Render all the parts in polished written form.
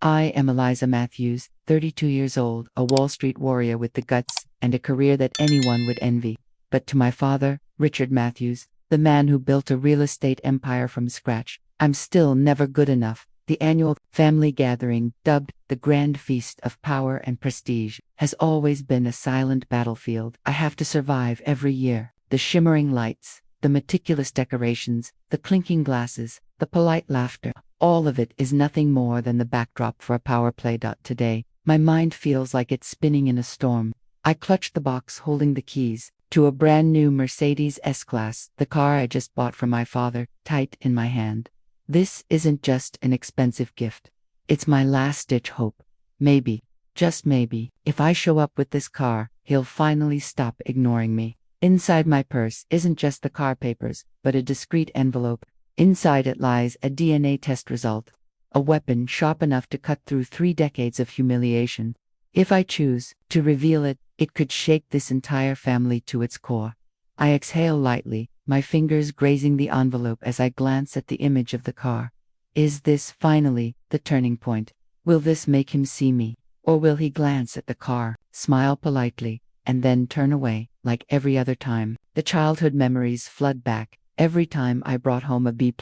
I am Eliza Matthews, 32 years old, a Wall Street warrior with the guts and a career that anyone would envy. But to my father, Richard Matthews, the man who built a real estate empire from scratch, I'm still never good enough. The annual family gathering, dubbed the Grand Feast of Power and Prestige, has always been a silent battlefield I have to survive every year. The shimmering lights, the meticulous decorations, the clinking glasses, the polite laughter, all of it is nothing more than the backdrop for a power play. Today, my mind feels like it's spinning in a storm. I clutch the box holding the keys to a brand new Mercedes S-Class, the car I just bought for my father, tight in my hand. This isn't just an expensive gift. It's my last-ditch hope. Maybe, just maybe, if I show up with this car, he'll finally stop ignoring me. Inside my purse isn't just the car papers, but a discreet envelope. Inside it lies a DNA test result, a weapon sharp enough to cut through 3 decades of humiliation. If I choose to reveal it, it could shake this entire family to its core. I exhale lightly, my fingers grazing the envelope as I glance at the image of the car. Is this finally the turning point? Will this make him see me? Or will he glance at the car, smile politely, and then turn away, like every other time? The childhood memories flood back. Every time I brought home a B+,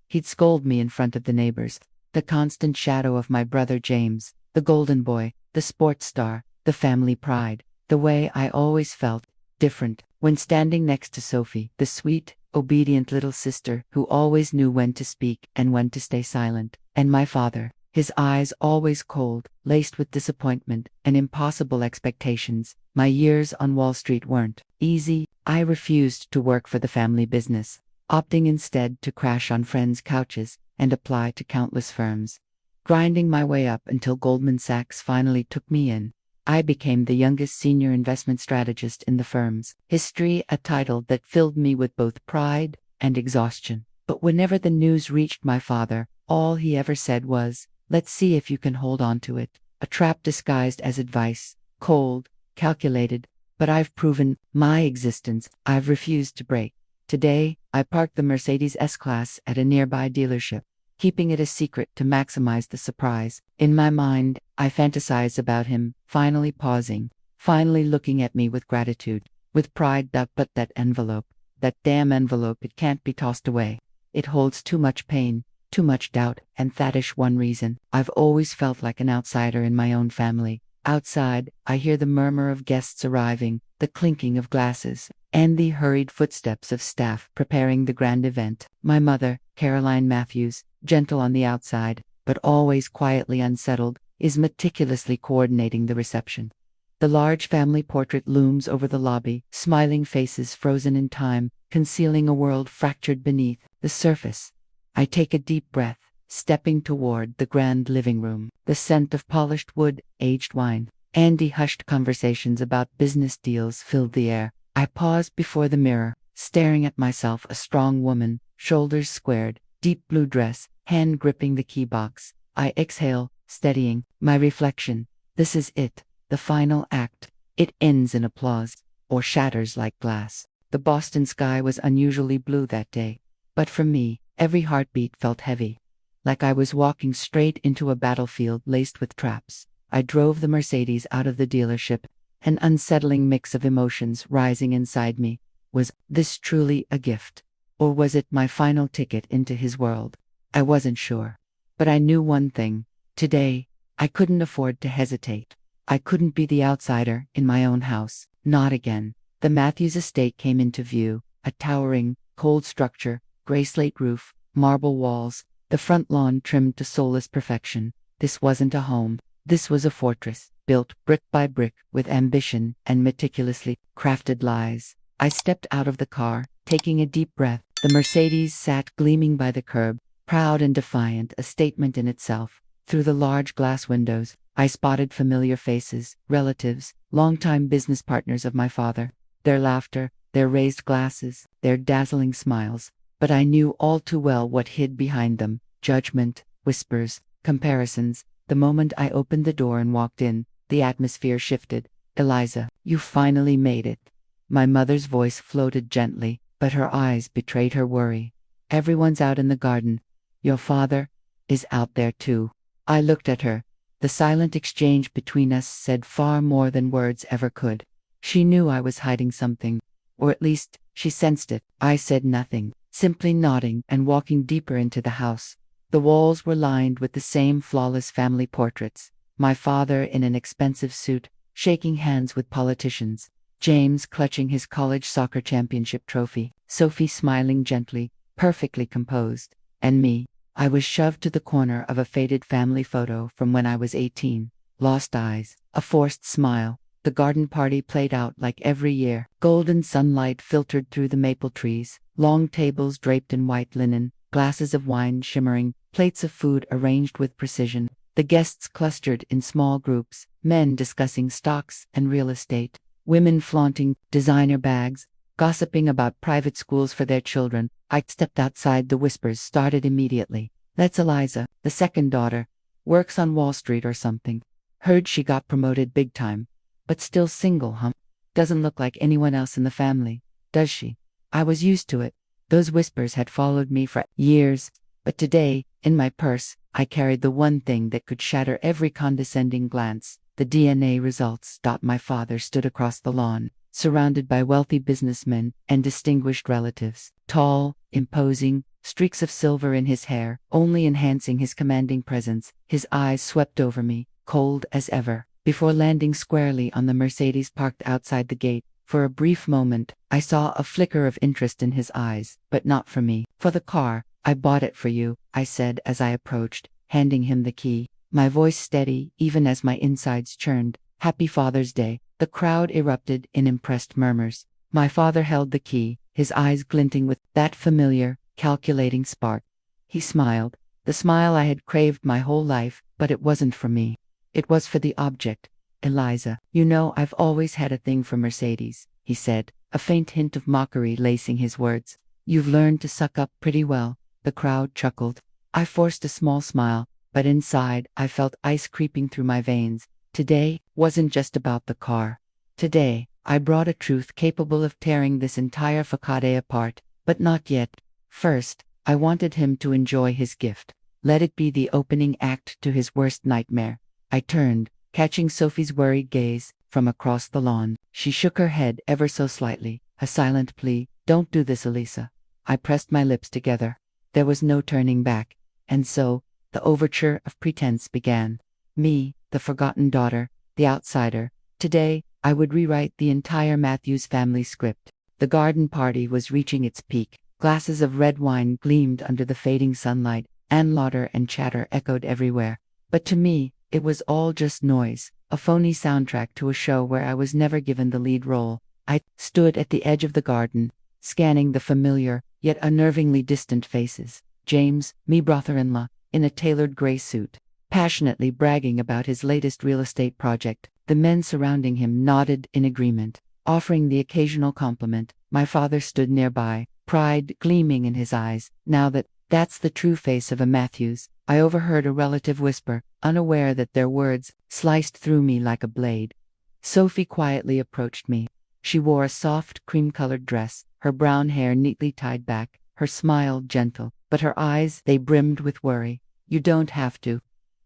he'd scold me in front of the neighbors. The constant shadow of my brother James, the golden boy, the sports star, the family pride. The way I always felt different when standing next to Sophie, the sweet, obedient little sister who always knew when to speak and when to stay silent. And my father, his eyes always cold, laced with disappointment and impossible expectations. My years on Wall Street weren't easy. I refused to work for the family business, opting instead to crash on friends' couches and apply to countless firms. Grinding my way up until Goldman Sachs finally took me in, I became the youngest senior investment strategist in the firm's history, a title that filled me with both pride and exhaustion. But whenever the news reached my father, all he ever said was, "Let's see if you can hold on to it." A trap disguised as advice, cold, calculated, but I've proven my existence. I've refused to break. Today, I parked the Mercedes S-Class at a nearby dealership, keeping it a secret to maximize the surprise. In my mind, I fantasize about him, finally pausing, finally looking at me with gratitude, with pride. But that envelope, that damn envelope, it can't be tossed away. It holds too much pain, too much doubt, and that is one reason I've always felt like an outsider in my own family. Outside, I hear the murmur of guests arriving, the clinking of glasses, and the hurried footsteps of staff preparing the grand event. My mother, Caroline Matthews, gentle on the outside, but always quietly unsettled, is meticulously coordinating the reception. The large family portrait looms over the lobby, smiling faces frozen in time, concealing a world fractured beneath the surface. I take a deep breath, stepping toward the grand living room. The scent of polished wood, aged wine, and the hushed conversations about business deals filled the air. I pause before the mirror, staring at myself, a strong woman, shoulders squared, deep blue dress, hand gripping the key box. I exhale, steadying my reflection. This is it, the final act. It ends in applause, or shatters like glass. The Boston sky was unusually blue that day, but for me, every heartbeat felt heavy, like I was walking straight into a battlefield laced with traps. I drove the Mercedes out of the dealership, an unsettling mix of emotions rising inside me. Was this truly a gift? Or was it my final ticket into his world? I wasn't sure. But I knew one thing. Today, I couldn't afford to hesitate. I couldn't be the outsider in my own house. Not again. The Matthews estate came into view, a towering, cold structure, gray slate roof, marble walls, the front lawn trimmed to soulless perfection. This wasn't a home. This was a fortress, built brick by brick with ambition and meticulously crafted lies. I stepped out of the car, taking a deep breath. The Mercedes sat gleaming by the curb, proud and defiant, a statement in itself. Through the large glass windows, I spotted familiar faces, relatives, longtime business partners of my father. Their laughter, their raised glasses, their dazzling smiles. But I knew all too well what hid behind them: judgment, whispers, comparisons. The moment I opened the door and walked in, the atmosphere shifted. "Eliza, you finally made it." My mother's voice floated gently, but her eyes betrayed her worry. "Everyone's out in the garden. Your father is out there too." I looked at her. The silent exchange between us said far more than words ever could. She knew I was hiding something. Or at least, she sensed it. I said nothing, simply nodding and walking deeper into the house. The walls were lined with the same flawless family portraits. My father in an expensive suit, shaking hands with politicians. James clutching his college soccer championship trophy. Sophie smiling gently, perfectly composed. And me. I was shoved to the corner of a faded family photo from when I was 18. Lost eyes, a forced smile. The garden party played out like every year. Golden sunlight filtered through the maple trees, long tables draped in white linen, glasses of wine shimmering, plates of food arranged with precision. The guests clustered in small groups, men discussing stocks and real estate, women flaunting designer bags, gossiping about private schools for their children. I stepped outside. The whispers started immediately. That's Eliza, the second daughter. Works on Wall Street or something. Heard she got promoted big time. But still single, huh? Doesn't look like anyone else in the family, does she? I was used to it. Those whispers had followed me for years. But today, in my purse, I carried the one thing that could shatter every condescending glance. The DNA results. My father stood across the lawn, surrounded by wealthy businessmen and distinguished relatives. Tall, imposing, streaks of silver in his hair, only enhancing his commanding presence. His eyes swept over me, cold as ever, before landing squarely on the Mercedes parked outside the gate. For a brief moment, I saw a flicker of interest in his eyes, but not for me. For the car. I bought it for you, I said as I approached, handing him the key, my voice steady even as my insides churned. Happy Father's Day. The crowd erupted in impressed murmurs. My father held the key, his eyes glinting with that familiar, calculating spark. He smiled, the smile I had craved my whole life, but it wasn't for me. It was for the object. Eliza, you know I've always had a thing for Mercedes, he said, a faint hint of mockery lacing his words. You've learned to suck up pretty well. The crowd chuckled. I forced a small smile, but inside I felt ice creeping through my veins. Today wasn't just about the car. Today, I brought a truth capable of tearing this entire facade apart, but not yet. First, I wanted him to enjoy his gift. Let it be the opening act to his worst nightmare. I turned, catching Sophie's worried gaze, from across the lawn. She shook her head ever so slightly, a silent plea. Don't do this, Elisa. I pressed my lips together. There was no turning back, and so, the overture of pretense began. Me, the forgotten daughter, the outsider. Today, I would rewrite the entire Matthews family script. The garden party was reaching its peak. Glasses of red wine gleamed under the fading sunlight, and laughter and chatter echoed everywhere. But to me, it was all just noise, a phony soundtrack to a show where I was never given the lead role. I stood at the edge of the garden, scanning the familiar, yet unnervingly distant faces. James, me brother-in-law, in a tailored gray suit, passionately bragging about his latest real estate project. The men surrounding him nodded in agreement, offering the occasional compliment. My father stood nearby, pride gleaming in his eyes. Now that's the true face of a Matthews. I overheard a relative whisper, unaware that their words sliced through me like a blade. Sophie quietly approached me. She wore a soft, cream-colored dress, her brown hair neatly tied back, her smile gentle, but her eyes, they brimmed with worry. You don't have to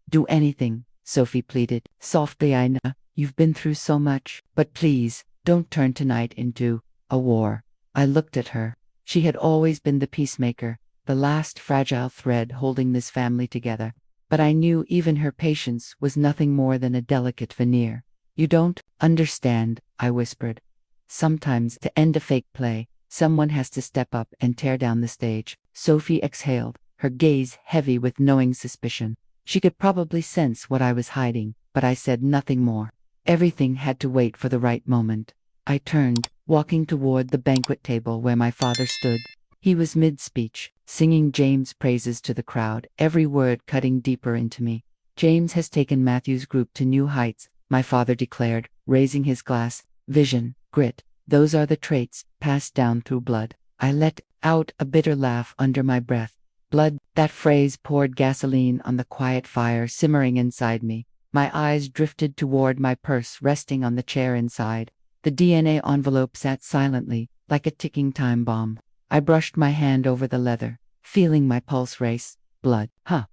do anything, Sophie pleaded. Softly, I know, you've been through so much, but please, don't turn tonight into a war. I looked at her. She had always been the peacemaker, the last fragile thread holding this family together. But I knew even her patience was nothing more than a delicate veneer. You don't understand, I whispered. Sometimes, to end a fake play, someone has to step up and tear down the stage. Sophie exhaled, her gaze heavy with knowing suspicion. She could probably sense what I was hiding, but I said nothing more. Everything had to wait for the right moment. I turned, walking toward the banquet table where my father stood. He was mid-speech, singing James' praises to the crowd, every word cutting deeper into me. James has taken Matthew's group to new heights, my father declared, raising his glass. Vision, grit, those are the traits passed down through blood. I let out a bitter laugh under my breath. Blood, that phrase poured gasoline on the quiet fire simmering inside me. My eyes drifted toward my purse resting on the chair inside. The DNA envelope sat silently, like a ticking time bomb. I brushed my hand over the leather, feeling my pulse race. Blood.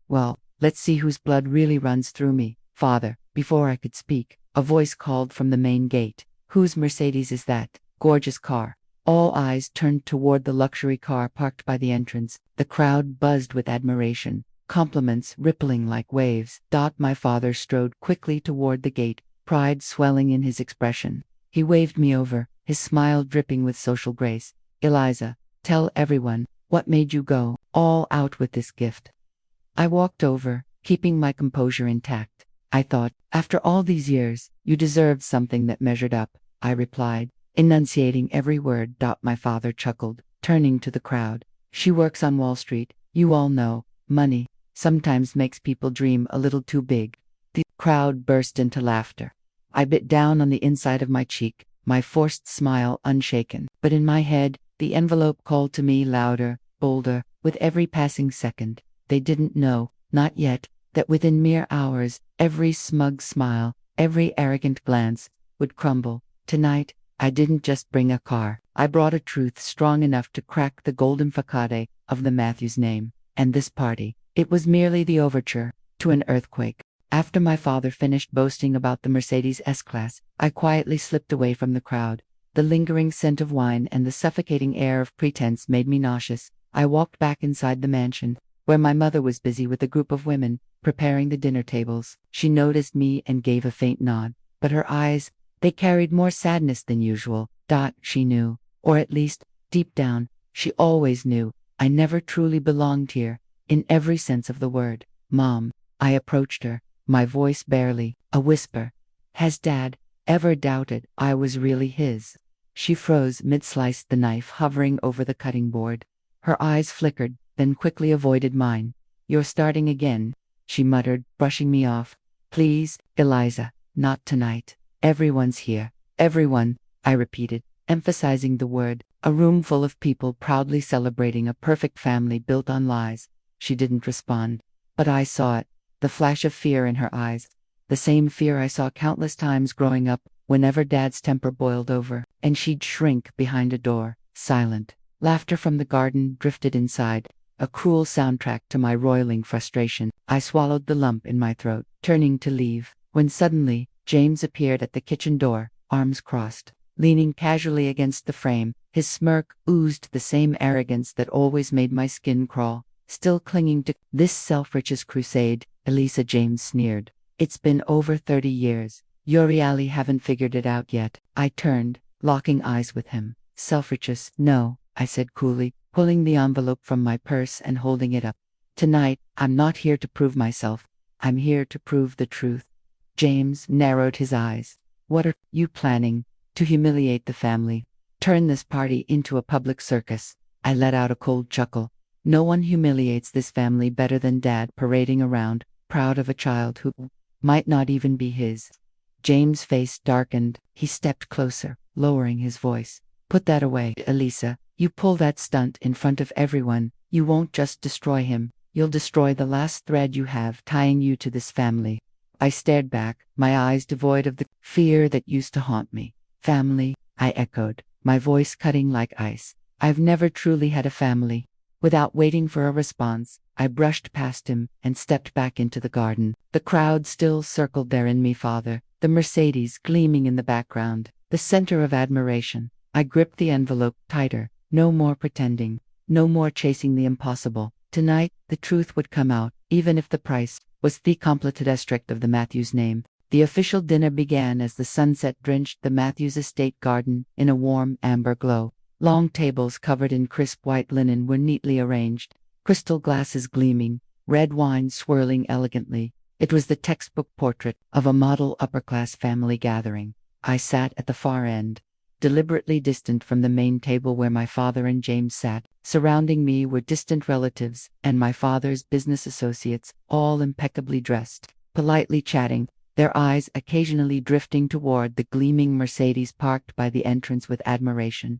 Well, Let's see whose blood really runs through me. Father, before I could speak, a voice called from the main gate. Whose Mercedes is that? Gorgeous car. All eyes turned toward the luxury car parked by the entrance. The crowd buzzed with admiration, compliments rippling like waves. My father strode quickly toward the gate, pride swelling in his expression. He waved me over, his smile dripping with social grace. Eliza, tell everyone, what made you go all out with this gift? I walked over, keeping my composure intact. I thought, after all these years, you deserved something that measured up, I replied, enunciating every word. My father chuckled, turning to the crowd. She works on Wall Street, you all know, money sometimes makes people dream a little too big. The crowd burst into laughter. I bit down on the inside of my cheek, my forced smile unshaken. But in my head, the envelope called to me louder, bolder, with every passing second. They didn't know, not yet, that within mere hours, every smug smile, every arrogant glance, would crumble. Tonight, I didn't just bring a car. I brought a truth strong enough to crack the golden facade of the Matthews name. And this party, it was merely the overture to an earthquake. After my father finished boasting about the Mercedes S-Class, I quietly slipped away from the crowd. The lingering scent of wine and the suffocating air of pretense made me nauseous. I walked back inside the mansion, where my mother was busy with a group of women, preparing the dinner tables. She noticed me and gave a faint nod, but her eyes, they carried more sadness than usual. She knew, or at least, deep down, she always knew, I never truly belonged here, in every sense of the word. Mom, I approached her, my voice barely a whisper. Has Dad ever doubted I was really his? She froze mid-sliced, the knife hovering over the cutting board. Her eyes flickered, then quickly avoided mine. You're starting again, she muttered, brushing me off. Please, Eliza, not tonight. Everyone's here. Everyone, I repeated, emphasizing the word. A room full of people proudly celebrating a perfect family built on lies. She didn't respond. But I saw it, the flash of fear in her eyes. The same fear I saw countless times growing up, whenever Dad's temper boiled over, and she'd shrink behind a door, silent. Laughter from the garden drifted inside, a cruel soundtrack to my roiling frustration. I swallowed the lump in my throat, turning to leave, when suddenly, James appeared at the kitchen door, arms crossed, leaning casually against the frame. His smirk oozed the same arrogance that always made my skin crawl. Still clinging to this self-righteous crusade, Elisa, James sneered. It's been over 30 years. You really haven't figured it out yet. I turned, locking eyes with him. Self-righteous? No, I said coolly, pulling the envelope from my purse and holding it up. Tonight, I'm not here to prove myself. I'm here to prove the truth. James narrowed his eyes. What are you planning? To humiliate the family? Turn this party into a public circus? I let out a cold chuckle. No one humiliates this family better than Dad parading around, proud of a child who might not even be his. James' face darkened. He stepped closer, lowering his voice. Put that away, Elisa. You pull that stunt in front of everyone, you won't just destroy him, you'll destroy the last thread you have tying you to this family. I stared back, my eyes devoid of the fear that used to haunt me. Family, I echoed, my voice cutting like ice. I've never truly had a family. Without waiting for a response, I brushed past him and stepped back into the garden. The crowd still circled there in me, father, the Mercedes gleaming in the background, the center of admiration. I gripped the envelope tighter. No more pretending, no more chasing the impossible. Tonight, the truth would come out, even if the price was the completed extract of the Matthews name. The official dinner began as the sunset drenched the Matthews estate garden in a warm amber glow. Long tables covered in crisp white linen were neatly arranged, crystal glasses gleaming, red wine swirling elegantly. It was the textbook portrait of a model upper-class family gathering. I sat at the far end, deliberately distant from the main table where my father and James sat. Surrounding me were distant relatives and my father's business associates, all impeccably dressed, politely chatting, their eyes occasionally drifting toward the gleaming Mercedes parked by the entrance with admiration.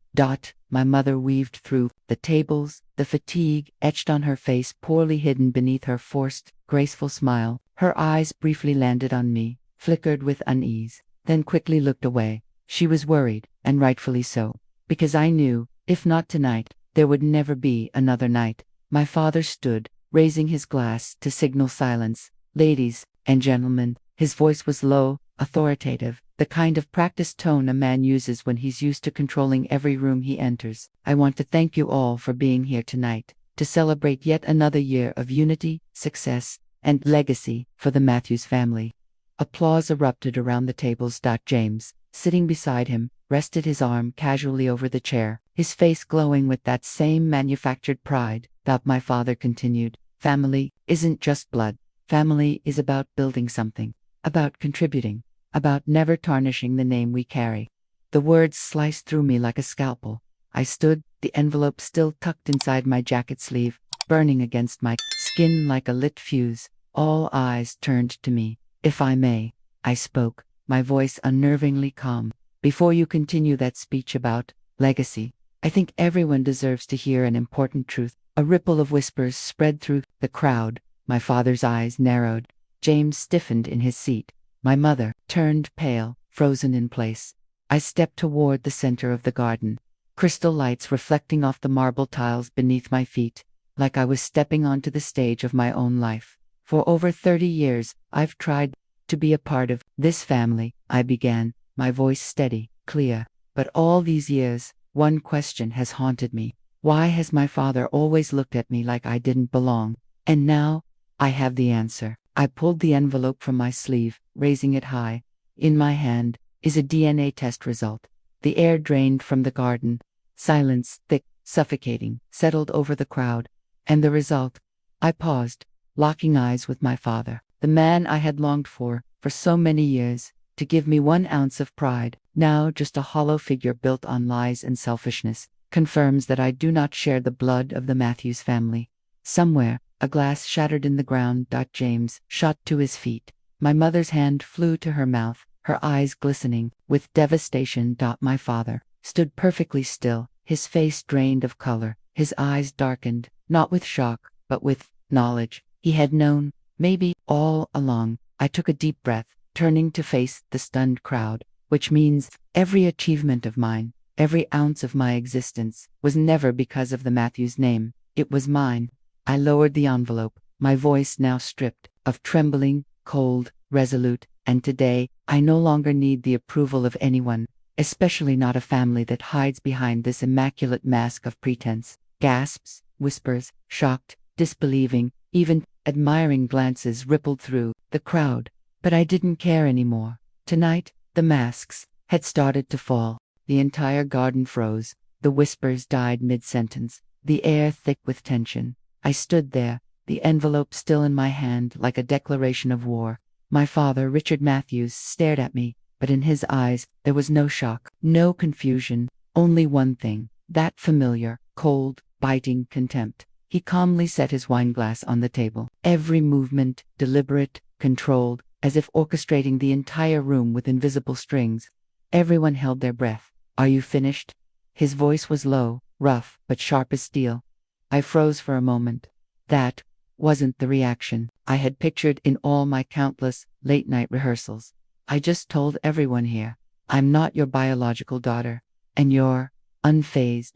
My mother weaved through the tables, the fatigue etched on her face poorly hidden beneath her forced, graceful smile. Her eyes briefly landed on me, flickered with unease, then quickly looked away. She was worried, and rightfully so, because I knew, if not tonight, there would never be another night. My father stood, raising his glass to signal silence. "Ladies and gentlemen," his voice was low, authoritative, the kind of practiced tone a man uses when he's used to controlling every room he enters. "I want to thank you all for being here tonight, to celebrate yet another year of unity, success, and legacy for the Matthews family." Applause erupted around the tables. James, sitting beside him, rested his arm casually over the chair, his face glowing with that same manufactured pride. My father continued, "Family isn't just blood. Family is about building something, about contributing, about never tarnishing the name we carry." The words sliced through me like a scalpel. I stood, the envelope still tucked inside my jacket sleeve, burning against my skin like a lit fuse. All eyes turned to me. "If I may," I spoke, my voice unnervingly calm. "Before you continue that speech about legacy, I think everyone deserves to hear an important truth." A ripple of whispers spread through the crowd. My father's eyes narrowed. James stiffened in his seat. My mother turned pale, frozen in place. I stepped toward the center of the garden, crystal lights reflecting off the marble tiles beneath my feet, like I was stepping onto the stage of my own life. "For over 30 years, I've tried to be a part of this family," I began, my voice steady, clear. "But all these years, one question has haunted me. Why has my father always looked at me like I didn't belong? And now, I have the answer." I pulled the envelope from my sleeve, raising it high. In my hand is a DNA test result. The air drained from the garden. Silence, thick, suffocating, settled over the crowd. And the result? I paused, locking eyes with my father, the man I had longed for so many years, to give me 1 ounce of pride, now just a hollow figure built on lies and selfishness, confirms that I do not share the blood of the Matthews family. Somewhere, a glass shattered in the ground. James shot to his feet. My mother's hand flew to her mouth, her eyes glistening with devastation. My father stood perfectly still, his face drained of color, his eyes darkened, not with shock, but with knowledge. He had known, maybe all along. I took a deep breath, turning to face the stunned crowd, which means every achievement of mine, every ounce of my existence, was never because of the Matthews name. It was mine. I lowered the envelope, my voice now stripped of trembling, cold, resolute, and today, I no longer need the approval of anyone, especially not a family that hides behind this immaculate mask of pretense. Gasps, whispers, shocked, disbelieving, even admiring glances rippled through the crowd. But I didn't care anymore. Tonight, the masks had started to fall. The entire garden froze. The whispers died mid-sentence, the air thick with tension. I stood there, the envelope still in my hand, like a declaration of war. My father, Richard Matthews, stared at me, but in his eyes there was no shock, no confusion, only one thing, that familiar, cold, biting contempt. He calmly set his wineglass on the table, every movement deliberate, controlled, as if orchestrating the entire room with invisible strings. Everyone held their breath. "Are you finished?" His voice was low, rough, but sharp as steel. I froze for a moment. That wasn't the reaction I had pictured in all my countless late-night rehearsals. "I just told everyone here, I'm not your biological daughter, and you're unfazed."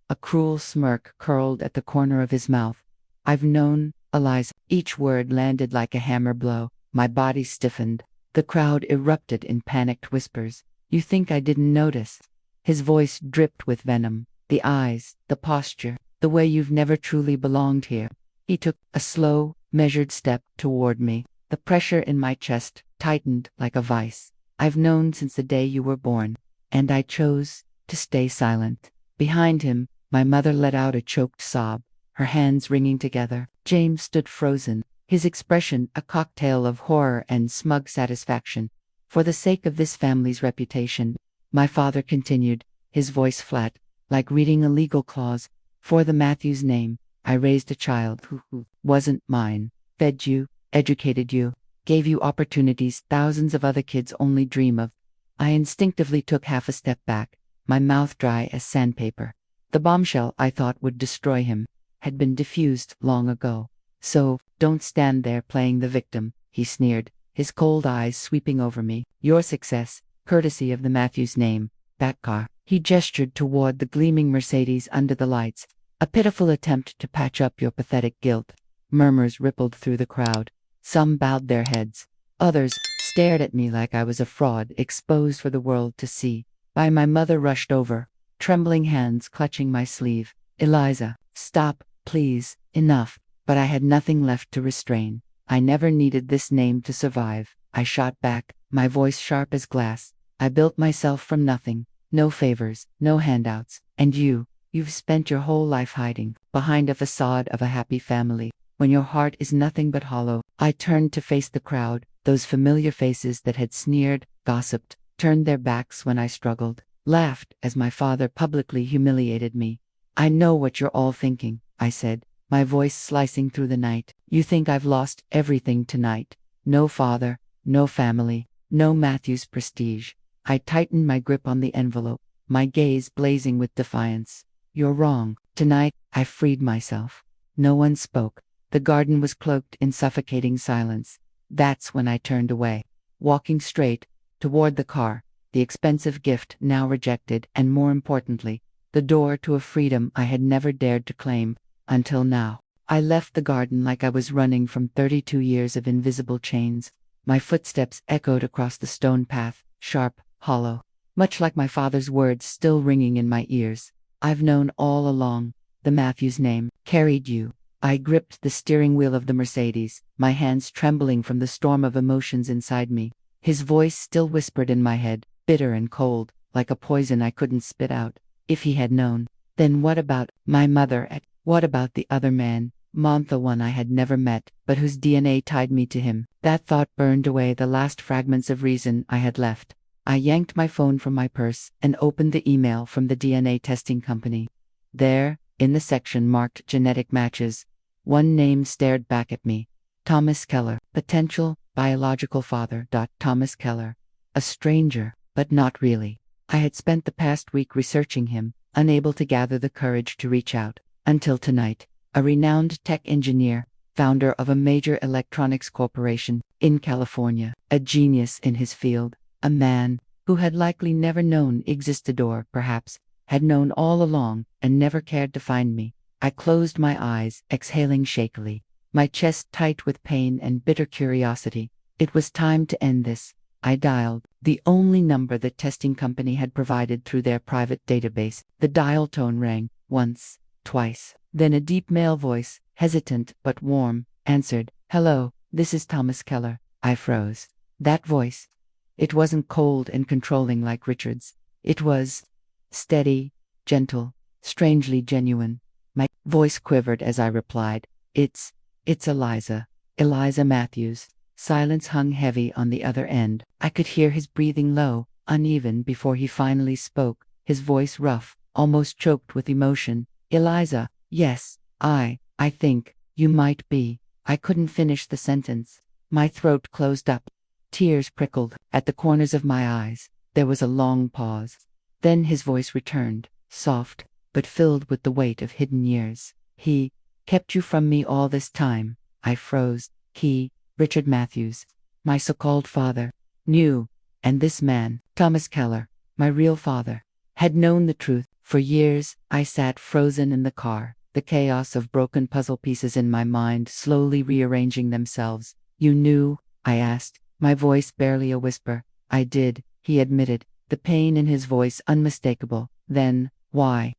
A cruel smirk curled at the corner of his mouth. "I've known, Eliza." Each word landed like a hammer blow. My body stiffened. The crowd erupted in panicked whispers. "You think I didn't notice?" His voice dripped with venom. "The eyes, the posture, the way you've never truly belonged here." He took a slow, measured step toward me. The pressure in my chest tightened like a vice. "I've known since the day you were born, and I chose to stay silent." Behind him, my mother let out a choked sob, her hands wringing together. James stood frozen, his expression a cocktail of horror and smug satisfaction. "For the sake of this family's reputation," my father continued, his voice flat, like reading a legal clause, "for the Matthews name, I raised a child who wasn't mine, fed you, educated you, gave you opportunities thousands of other kids only dream of." I instinctively took half a step back, my mouth dry as sandpaper. The bombshell I thought would destroy him had been diffused long ago. "So, don't stand there playing the victim," he sneered, his cold eyes sweeping over me. "Your success, courtesy of the Matthews name, that car." He gestured toward the gleaming Mercedes under the lights. "A pitiful attempt to patch up your pathetic guilt. Murmurs rippled through the crowd. Some bowed their heads. Others stared at me like I was a fraud exposed for the world to see. My mother rushed over, trembling hands clutching my sleeve. Eliza, stop, please, enough. But I had nothing left to restrain. I never needed this name to survive. I shot back, my voice sharp as glass. I built myself from nothing. No favors, no handouts. And you've spent your whole life hiding behind a facade of a happy family, when your heart is nothing but hollow. I turned to face the crowd, those familiar faces that had sneered, gossiped, turned their backs when I struggled, laughed as my father publicly humiliated me. I know what you're all thinking, I said, my voice slicing through the night. You think I've lost everything tonight. No father, no family, no Matthew's prestige. I tightened my grip on the envelope, my gaze blazing with defiance. You're wrong. Tonight, I freed myself. No one spoke. The garden was cloaked in suffocating silence. That's when I turned away, walking straight toward the car, the expensive gift now rejected, and more importantly, the door to a freedom I had never dared to claim until now. I left the garden like I was running from 32 years of invisible chains. My footsteps echoed across the stone path, sharp, hollow, much like my father's words still ringing in my ears. I've known all along. The Matthews name carried you. I gripped the steering wheel of the Mercedes, my hands trembling from the storm of emotions inside me. His voice still whispered in my head, bitter and cold, like a poison I couldn't spit out. If he had known, then what about my mother? What about the other man, the one I had never met, but whose DNA tied me to him? That thought burned away the last fragments of reason I had left. I yanked my phone from my purse and opened the email from the DNA testing company. There, in the section marked genetic matches, one name stared back at me. Thomas Keller, potential biological father. Thomas Keller. A stranger, but not really. I had spent the past week researching him, unable to gather the courage to reach out. Until tonight, a renowned tech engineer, founder of a major electronics corporation in California, a genius in his field, a man who had likely never known existed or, perhaps, had known all along and never cared to find me. I closed my eyes, exhaling shakily, my chest tight with pain and bitter curiosity. It was time to end this. I dialed the only number the testing company had provided through their private database. The dial tone rang once, twice. Then a deep male voice, hesitant but warm, answered. Hello, this is Thomas Keller. I froze. That voice. It wasn't cold and controlling like Richard's. It was steady, gentle, strangely genuine. My voice quivered as I replied. It's Eliza. Eliza Matthews. Silence hung heavy on the other end. I could hear his breathing low, uneven before he finally spoke, his voice rough, almost choked with emotion. Eliza, yes, I think, you might be. I couldn't finish the sentence. My throat closed up. Tears prickled at the corners of my eyes. There was a long pause. Then his voice returned, soft, but filled with the weight of hidden years. He kept you from me all this time. I froze. He, Richard Matthews, my so-called father, knew, and this man, Thomas Keller, my real father, had known the truth. For years, I sat frozen in the car, the chaos of broken puzzle pieces in my mind slowly rearranging themselves. You knew? I asked, my voice barely a whisper. I did, he admitted, the pain in his voice unmistakable. Then, why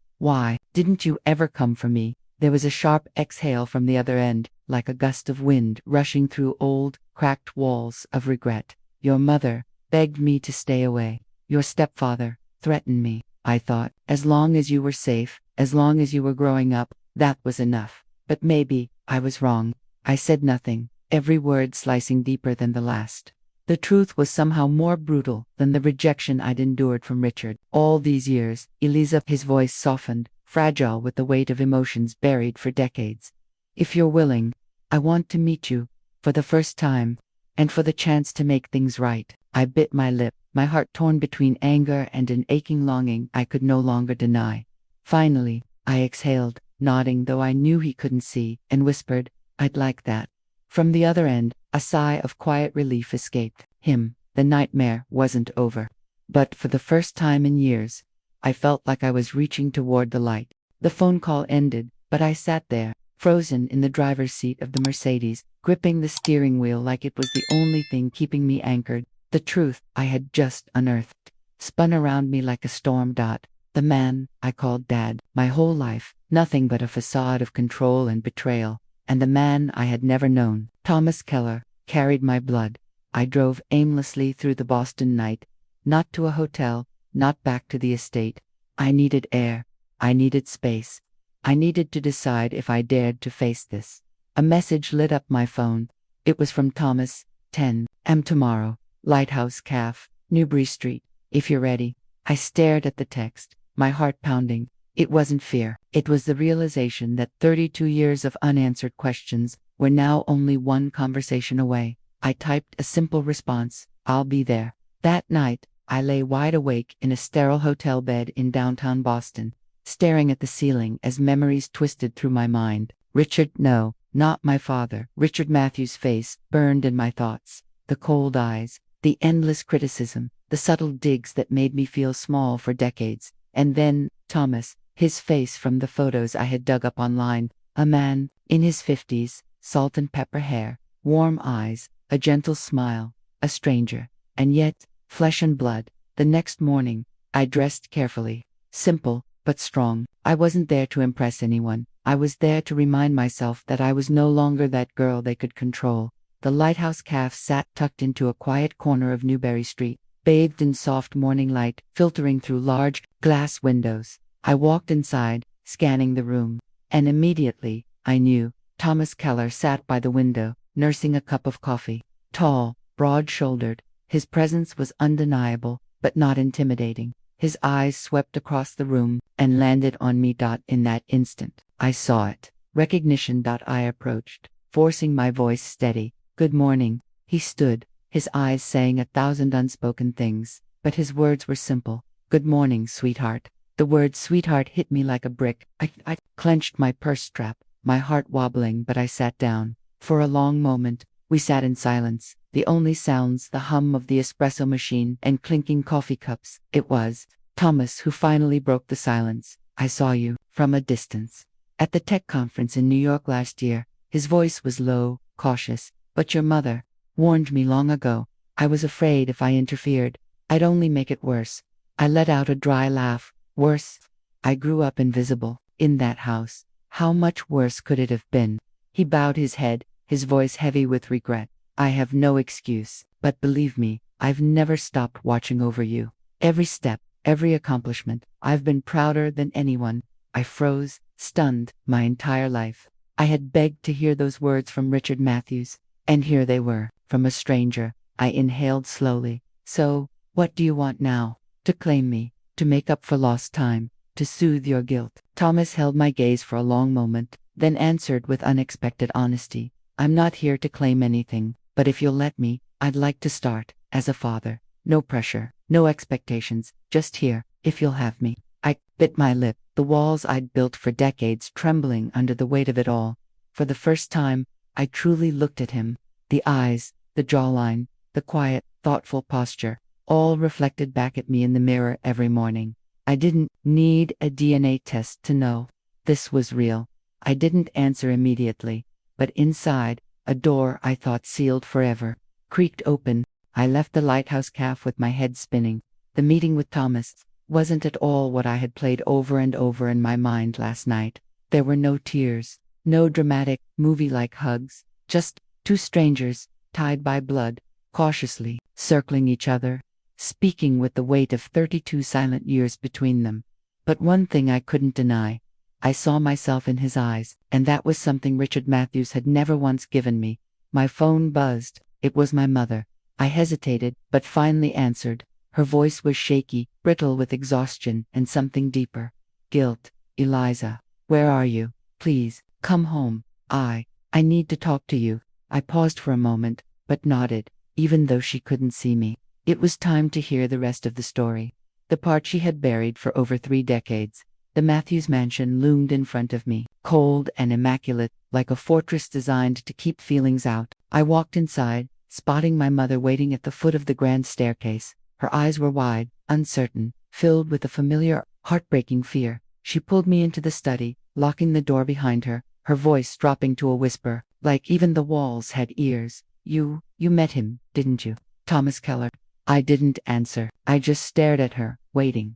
didn't you ever come for me? There was a sharp exhale from the other end, like a gust of wind rushing through old, cracked walls of regret. Your mother begged me to stay away. Your stepfather threatened me. I thought, as long as you were safe, as long as you were growing up, that was enough. But maybe I was wrong. I said nothing, every word slicing deeper than the last. The truth was somehow more brutal than the rejection I'd endured from Richard. All these years, Eliza, his voice softened, fragile with the weight of emotions buried for decades. If you're willing, I want to meet you, for the first time, and for the chance to make things right. I bit my lip, my heart torn between anger and an aching longing I could no longer deny. Finally, I exhaled, nodding though I knew he couldn't see, and whispered, I'd like that. From the other end, a sigh of quiet relief escaped him. The nightmare wasn't over. But for the first time in years, I felt like I was reaching toward the light. The phone call ended, but I sat there, frozen in the driver's seat of the Mercedes, gripping the steering wheel like it was the only thing keeping me anchored. The truth I had just unearthed spun around me like a storm. The man I called Dad, my whole life, nothing but a facade of control and betrayal, and the man I had never known, Thomas Keller, carried my blood. I drove aimlessly through the Boston night, not to a hotel, not back to the estate. I needed air. I needed space. I needed to decide if I dared to face this. A message lit up my phone. It was from Thomas, 10 am tomorrow, Lighthouse Cafe, Newbury Street, if you're ready. I stared at the text, my heart pounding. It wasn't fear. It was the realization that 32 years of unanswered questions were now only one conversation away. I typed a simple response, I'll be there. That night, I lay wide awake in a sterile hotel bed in downtown Boston, staring at the ceiling as memories twisted through my mind. Richard, no, not my father. Richard Matthews' face burned in my thoughts. The cold eyes, the endless criticism, the subtle digs that made me feel small for decades. And then, Thomas, his face from the photos I had dug up online. A man, in his 50s, salt and pepper hair, warm eyes, a gentle smile, a stranger, and yet, flesh and blood. The next morning, I dressed carefully, simple, but strong. I wasn't there to impress anyone. I was there to remind myself that I was no longer that girl they could control. The Lighthouse Cafe sat tucked into a quiet corner of Newbury Street, bathed in soft morning light, filtering through large glass windows. I walked inside, scanning the room, and immediately, I knew, Thomas Keller sat by the window, nursing a cup of coffee. Tall, broad-shouldered, his presence was undeniable, but not intimidating. His eyes swept across the room and landed on me. In that instant, I saw it. Recognition. I approached, forcing my voice steady. Good morning. He stood, his eyes saying 1,000 unspoken things, but his words were simple. Good morning, sweetheart. The word sweetheart hit me like a brick. I clenched my purse strap, my heart wobbling, but I sat down. For a long moment, we sat in silence, the only sounds the hum of the espresso machine and clinking coffee cups. It was Thomas who finally broke the silence. I saw you, from a distance, at the tech conference in New York last year. His voice was low, cautious. But your mother warned me long ago. I was afraid if I interfered, I'd only make it worse. I let out a dry laugh. Worse? I grew up invisible, in that house. How much worse could it have been? He bowed his head, his voice heavy with regret. I have no excuse, but believe me, I've never stopped watching over you. Every step, every accomplishment, I've been prouder than anyone. I froze, stunned, my entire life. I had begged to hear those words from Richard Matthews, and here they were, from a stranger. I inhaled slowly. So, what do you want now? To claim me, to make up for lost time, to soothe your guilt? Thomas held my gaze for a long moment, then answered with unexpected honesty. I'm not here to claim anything, but if you'll let me, I'd like to start, as a father. No pressure, no expectations, just here, if you'll have me. I bit my lip, the walls I'd built for decades trembling under the weight of it all. For the first time, I truly looked at him. The eyes, the jawline, the quiet, thoughtful posture, all reflected back at me in the mirror every morning. I didn't need a DNA test to know this was real. I didn't answer immediately, but inside, a door I thought sealed forever creaked open. I left the Lighthouse Cafe with my head spinning. The meeting with Thomas wasn't at all what I had played over and over in my mind last night. There were no tears, no dramatic, movie-like hugs, just two strangers, tied by blood, cautiously, circling each other, speaking with the weight of 32 silent years between them. But one thing I couldn't deny. I saw myself in his eyes, and that was something Richard Matthews had never once given me. My phone buzzed. It was my mother. I hesitated, but finally answered. Her voice was shaky, brittle with exhaustion and something deeper. Guilt. Eliza, where are you? Please, come home. I need to talk to you. I paused for a moment, but nodded, even though she couldn't see me. It was time to hear the rest of the story. The part she had buried for over 3 decades. The Matthews mansion loomed in front of me, cold and immaculate, like a fortress designed to keep feelings out. I walked inside, spotting my mother waiting at the foot of the grand staircase. Her eyes were wide, uncertain, filled with a familiar, heartbreaking fear. She pulled me into the study, locking the door behind her, her voice dropping to a whisper, like even the walls had ears. You met him, didn't you? Thomas Keller. I didn't answer. I just stared at her, waiting.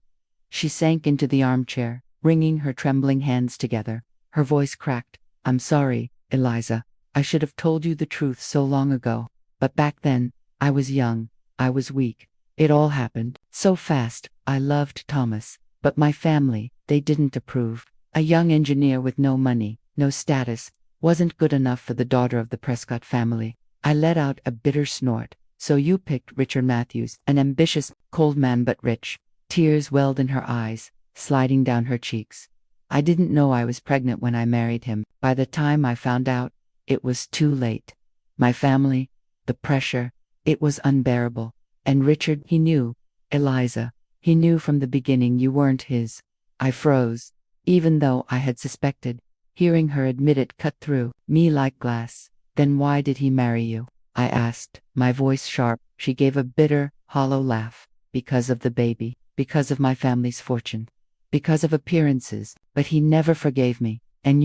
She sank into the armchair, wringing her trembling hands together. Her voice cracked. I'm sorry, Eliza. I should have told you the truth so long ago. But back then, I was young. I was weak. It all happened so fast. I loved Thomas, but my family, they didn't approve. A young engineer with no money, no status, wasn't good enough for the daughter of the Prescott family. I let out a bitter snort. So you picked Richard Matthews, an ambitious, cold man but rich. Tears welled in her eyes, sliding down her cheeks. I didn't know I was pregnant when I married him. By the time I found out, it was too late. My family, the pressure, it was unbearable. And Richard, he knew. Eliza, he knew from the beginning you weren't his. I froze. Even though I had suspected, hearing her admit it cut through me like glass. Then why did he marry you? I asked, my voice sharp. She gave a bitter, hollow laugh. Because of the baby, because of my family's fortune, because of appearances, but he never forgave me. And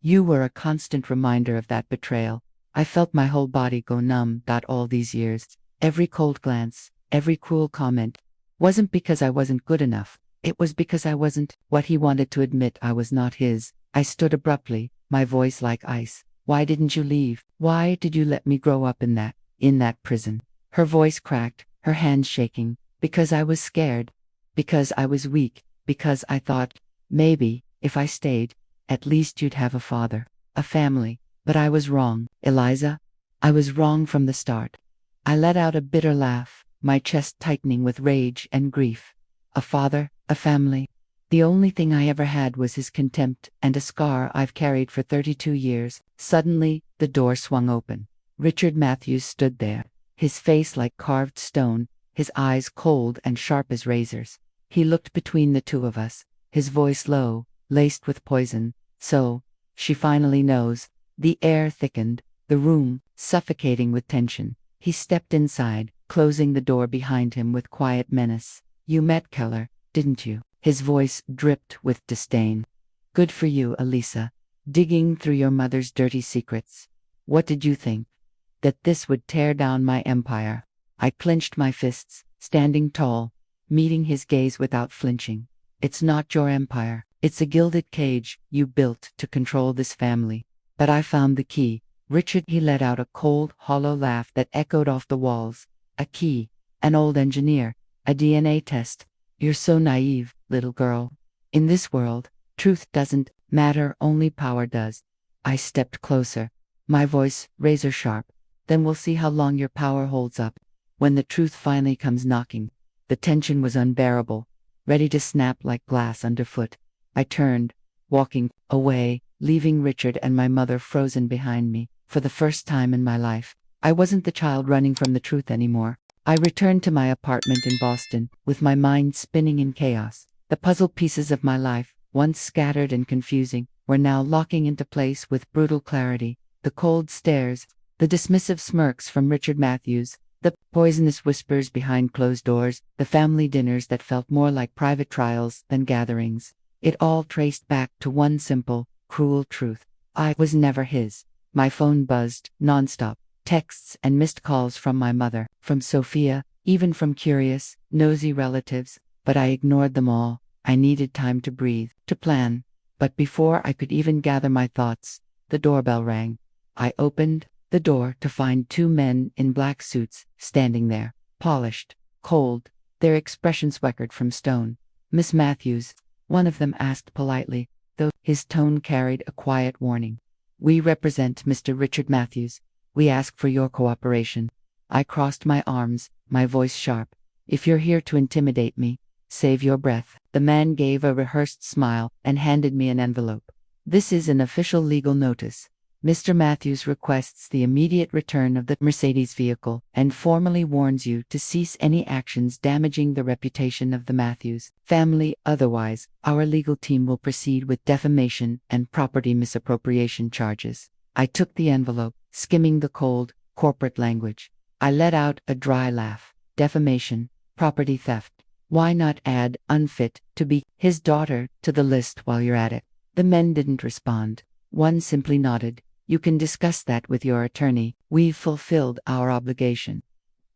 you were a constant reminder of that betrayal. I felt my whole body go numb. All these years, every cold glance, every cruel comment, wasn't because I wasn't good enough. It was because I wasn't what he wanted to admit. I was not his. I stood abruptly, my voice like ice. Why didn't you leave? Why did you let me grow up in that prison? Her voice cracked, her hands shaking. Because I was scared. Because I was weak. Because I thought, maybe, if I stayed, at least you'd have a father, a family. But I was wrong, Eliza. I was wrong from the start. I let out a bitter laugh, my chest tightening with rage and grief. A father, a family. The only thing I ever had was his contempt, and a scar I've carried for 32 years. Suddenly, the door swung open. Richard Matthews stood there, his face like carved stone, his eyes cold and sharp as razors. He looked between the two of us, his voice low, laced with poison. So, she finally knows. The air thickened, the room suffocating with tension. He stepped inside, closing the door behind him with quiet menace. You met Keller, didn't you? His voice dripped with disdain. Good for you, Elisa. Digging through your mother's dirty secrets. What did you think? That this would tear down my empire? I clenched my fists, standing tall, meeting his gaze without flinching. It's not your empire. It's a gilded cage you built to control this family. But I found the key. Richard, he let out a cold, hollow laugh that echoed off the walls. A key. An old engineer. A DNA test. You're so naive, little girl. In this world, truth doesn't matter, only power does. I stepped closer, my voice razor sharp. Then we'll see how long your power holds up. When the truth finally comes knocking. The tension was unbearable, ready to snap like glass underfoot. I turned, walking away, leaving Richard and my mother frozen behind me. For the first time in my life, I wasn't the child running from the truth anymore. I returned to my apartment in Boston, with my mind spinning in chaos. The puzzle pieces of my life, once scattered and confusing, were now locking into place with brutal clarity. The cold stares, the dismissive smirks from Richard Matthews, the poisonous whispers behind closed doors, the family dinners that felt more like private trials than gatherings. It all traced back to one simple, cruel truth. I was never his. My phone buzzed, nonstop. Texts and missed calls from my mother, from Sophia, even from curious, nosy relatives, but I ignored them all. I needed time to breathe, to plan. But before I could even gather my thoughts, the doorbell rang. I opened the door to find two men in black suits standing there, polished, cold, their expressions weckered from stone. Miss Matthews, one of them asked politely, though his tone carried a quiet warning. We represent Mr. Richard Matthews. We ask for your cooperation. I crossed my arms, my voice sharp. If you're here to intimidate me, save your breath. The man gave a rehearsed smile and handed me an envelope. This is an official legal notice. Mr. Matthews requests the immediate return of the Mercedes vehicle and formally warns you to cease any actions damaging the reputation of the Matthews family. Otherwise, our legal team will proceed with defamation and property misappropriation charges. I took the envelope, skimming the cold, corporate language. I let out a dry laugh. Defamation, property theft. Why not add unfit to be his daughter to the list while you're at it? The men didn't respond. One simply nodded. You can discuss that with your attorney. We've fulfilled our obligation.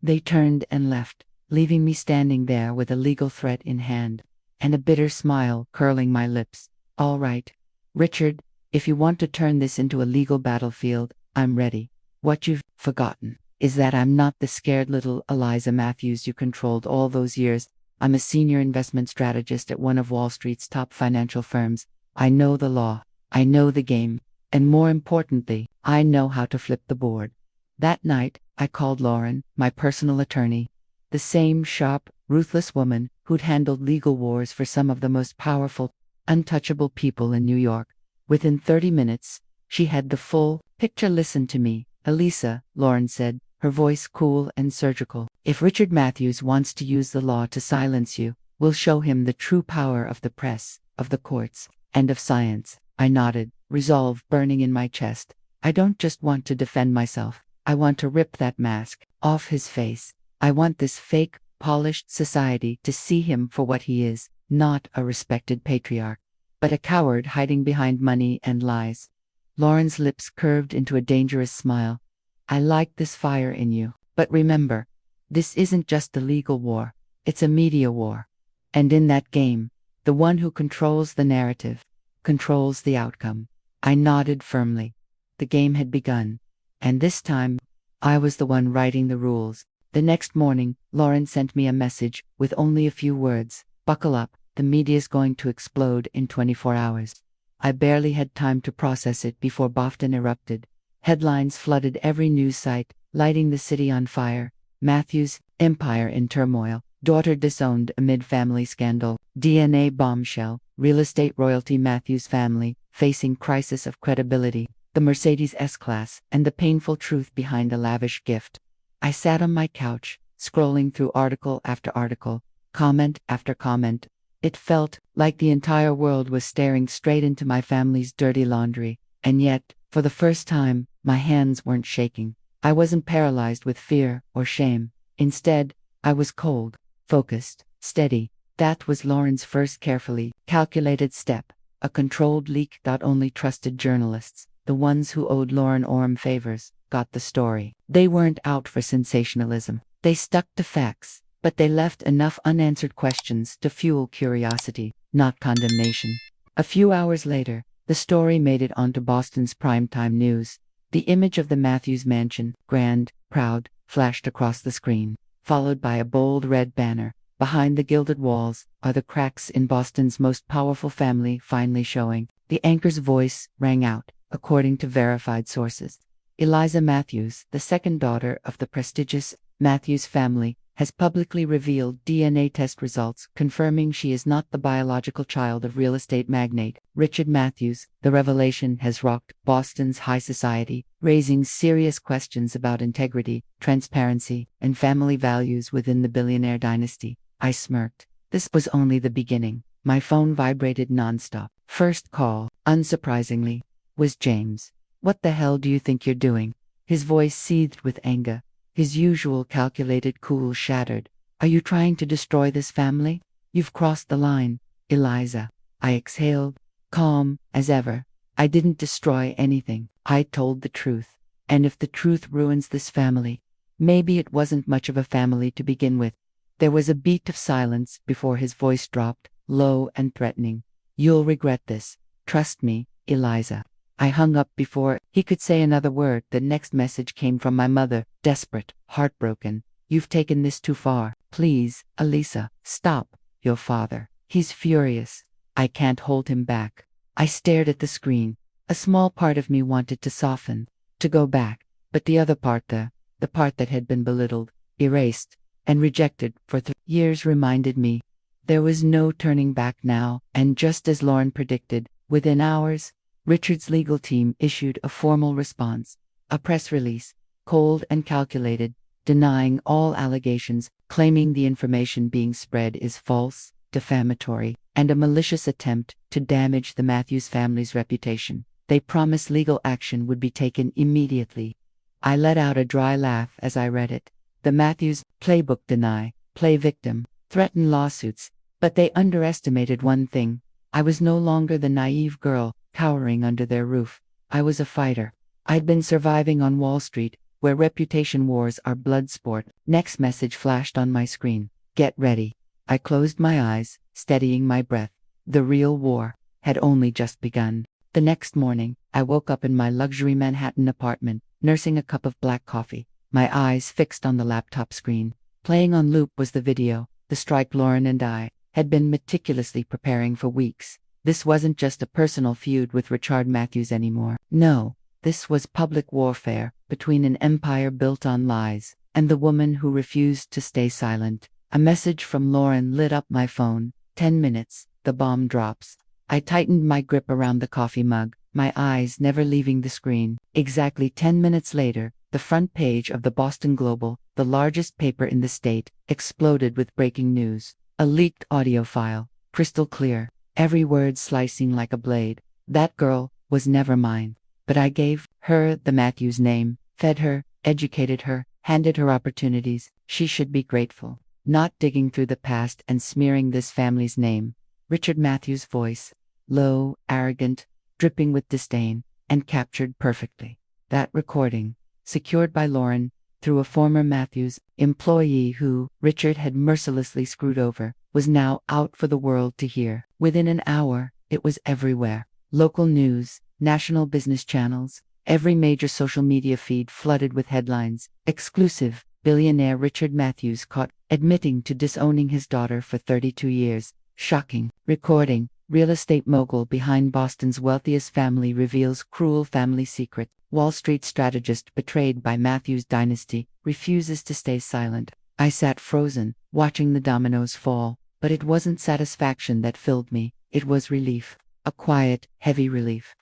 They turned and left, leaving me standing there with a legal threat in hand, and a bitter smile curling my lips. All right, Richard, if you want to turn this into a legal battlefield, I'm ready. What you've forgotten is that I'm not the scared little Eliza Matthews you controlled all those years. I'm a senior investment strategist at one of Wall Street's top financial firms. I know the law, I know the game, and more importantly, I know how to flip the board. That night, I called Lauren, my personal attorney, the same sharp, ruthless woman who'd handled legal wars for some of the most powerful, untouchable people in New York. Within 30 minutes, she had the full picture. Listen to me, Elisa, Lauren said, her voice cool and surgical. If Richard Matthews wants to use the law to silence you, we'll show him the true power of the press, of the courts, and of science. I nodded, resolve burning in my chest. I don't just want to defend myself. I want to rip that mask off his face. I want this fake, polished society to see him for what he is, not a respected patriarch, but a coward hiding behind money and lies. Lauren's lips curved into a dangerous smile. I like this fire in you, but remember, this isn't just a legal war, it's a media war. And in that game, the one who controls the narrative, controls the outcome. I nodded firmly. The game had begun. And this time, I was the one writing the rules. The next morning, Lauren sent me a message with only a few words. Buckle up, the media's going to explode in 24 hours. I barely had time to process it before Boston erupted. Headlines flooded every news site, lighting the city on fire. Matthews, empire in turmoil, daughter disowned amid family scandal, DNA bombshell, real estate royalty. Matthews family, facing crisis of credibility, the Mercedes S-Class, and the painful truth behind a lavish gift. I sat on my couch, scrolling through article after article, comment after comment. It felt like the entire world was staring straight into my family's dirty laundry, and yet, for the first time, my hands weren't shaking. I wasn't paralyzed with fear or shame. Instead, I was cold, focused, steady. That was Lauren's first carefully calculated step, a controlled leak. Only trusted journalists, the ones who owed Lauren Orme favors, got the story. They weren't out for sensationalism. They stuck to facts, but they left enough unanswered questions to fuel curiosity, not condemnation. A few hours later, the story made it onto Boston's primetime news. The image of the Matthews mansion, grand, proud, flashed across the screen, followed by a bold red banner. Behind the gilded walls are the cracks in Boston's most powerful family finally showing. The anchor's voice rang out, according to verified sources. Eliza Matthews, the second daughter of the prestigious Matthews family, has publicly revealed DNA test results confirming she is not the biological child of real estate magnate Richard Matthews. The revelation has rocked Boston's high society, raising serious questions about integrity, transparency, and family values within the billionaire dynasty. I smirked. This was only the beginning. My phone vibrated nonstop. First call, unsurprisingly, was James. What the hell do you think you're doing? His voice seethed with anger. His usual calculated cool shattered. Are you trying to destroy this family? You've crossed the line, Eliza. I exhaled, calm as ever. I didn't destroy anything. I told the truth. And if the truth ruins this family, maybe it wasn't much of a family to begin with. There was a beat of silence before his voice dropped, low and threatening. You'll regret this. Trust me, Eliza. I hung up before he could say another word. The next message came from my mother, desperate, heartbroken. You've taken this too far. Please, Elisa, stop. Your father. He's furious. I can't hold him back. I stared at the screen. A small part of me wanted to soften, to go back, but the other part, the part that had been belittled, erased, and rejected for 3 years reminded me. There was no turning back now, and just as Lauren predicted, within hours, Richard's legal team issued a formal response, a press release, cold and calculated, denying all allegations, claiming the information being spread is false, defamatory, and a malicious attempt to damage the Matthews family's reputation. They promised legal action would be taken immediately. I let out a dry laugh as I read it. The Matthews playbook: deny, play victim, threaten lawsuits, but they underestimated one thing. I was no longer the naive girl cowering under their roof. I was a fighter. I'd been surviving on Wall Street, where reputation wars are blood sport. Next message flashed on my screen. Get ready. I closed my eyes, steadying my breath. The real war had only just begun. The next morning, I woke up in my luxury Manhattan apartment, nursing a cup of black coffee, my eyes fixed on the laptop screen. Playing on loop was the video, the strike Lauren and I had been meticulously preparing for weeks. This wasn't just a personal feud with Richard Matthews anymore. No, this was public warfare between an empire built on lies and the woman who refused to stay silent. A message from Lauren lit up my phone. 10 minutes, the bomb drops. I tightened my grip around the coffee mug, my eyes never leaving the screen. Exactly 10 minutes later, the front page of the Boston Globe, the largest paper in the state, exploded with breaking news. A leaked audio file, crystal clear, every word slicing like a blade. That girl was never mine. But I gave her the Matthews name, fed her, educated her, handed her opportunities. She should be grateful. Not digging through the past and smearing this family's name. Richard Matthews' voice, low, arrogant, dripping with disdain, and captured perfectly. That recording, secured by Lauren through a former Matthews employee who Richard had mercilessly screwed over, was now out for the world to hear. Within an hour, it was everywhere. Local news, national business channels, every major social media feed flooded with headlines. Exclusive, billionaire Richard Matthews caught admitting to disowning his daughter for 32 years. Shocking. Recording, real estate mogul behind Boston's wealthiest family reveals cruel family secret. Wall Street strategist betrayed by Matthews dynasty refuses to stay silent. I sat frozen, watching the dominoes fall, but it wasn't satisfaction that filled me, it was relief. A quiet, heavy relief.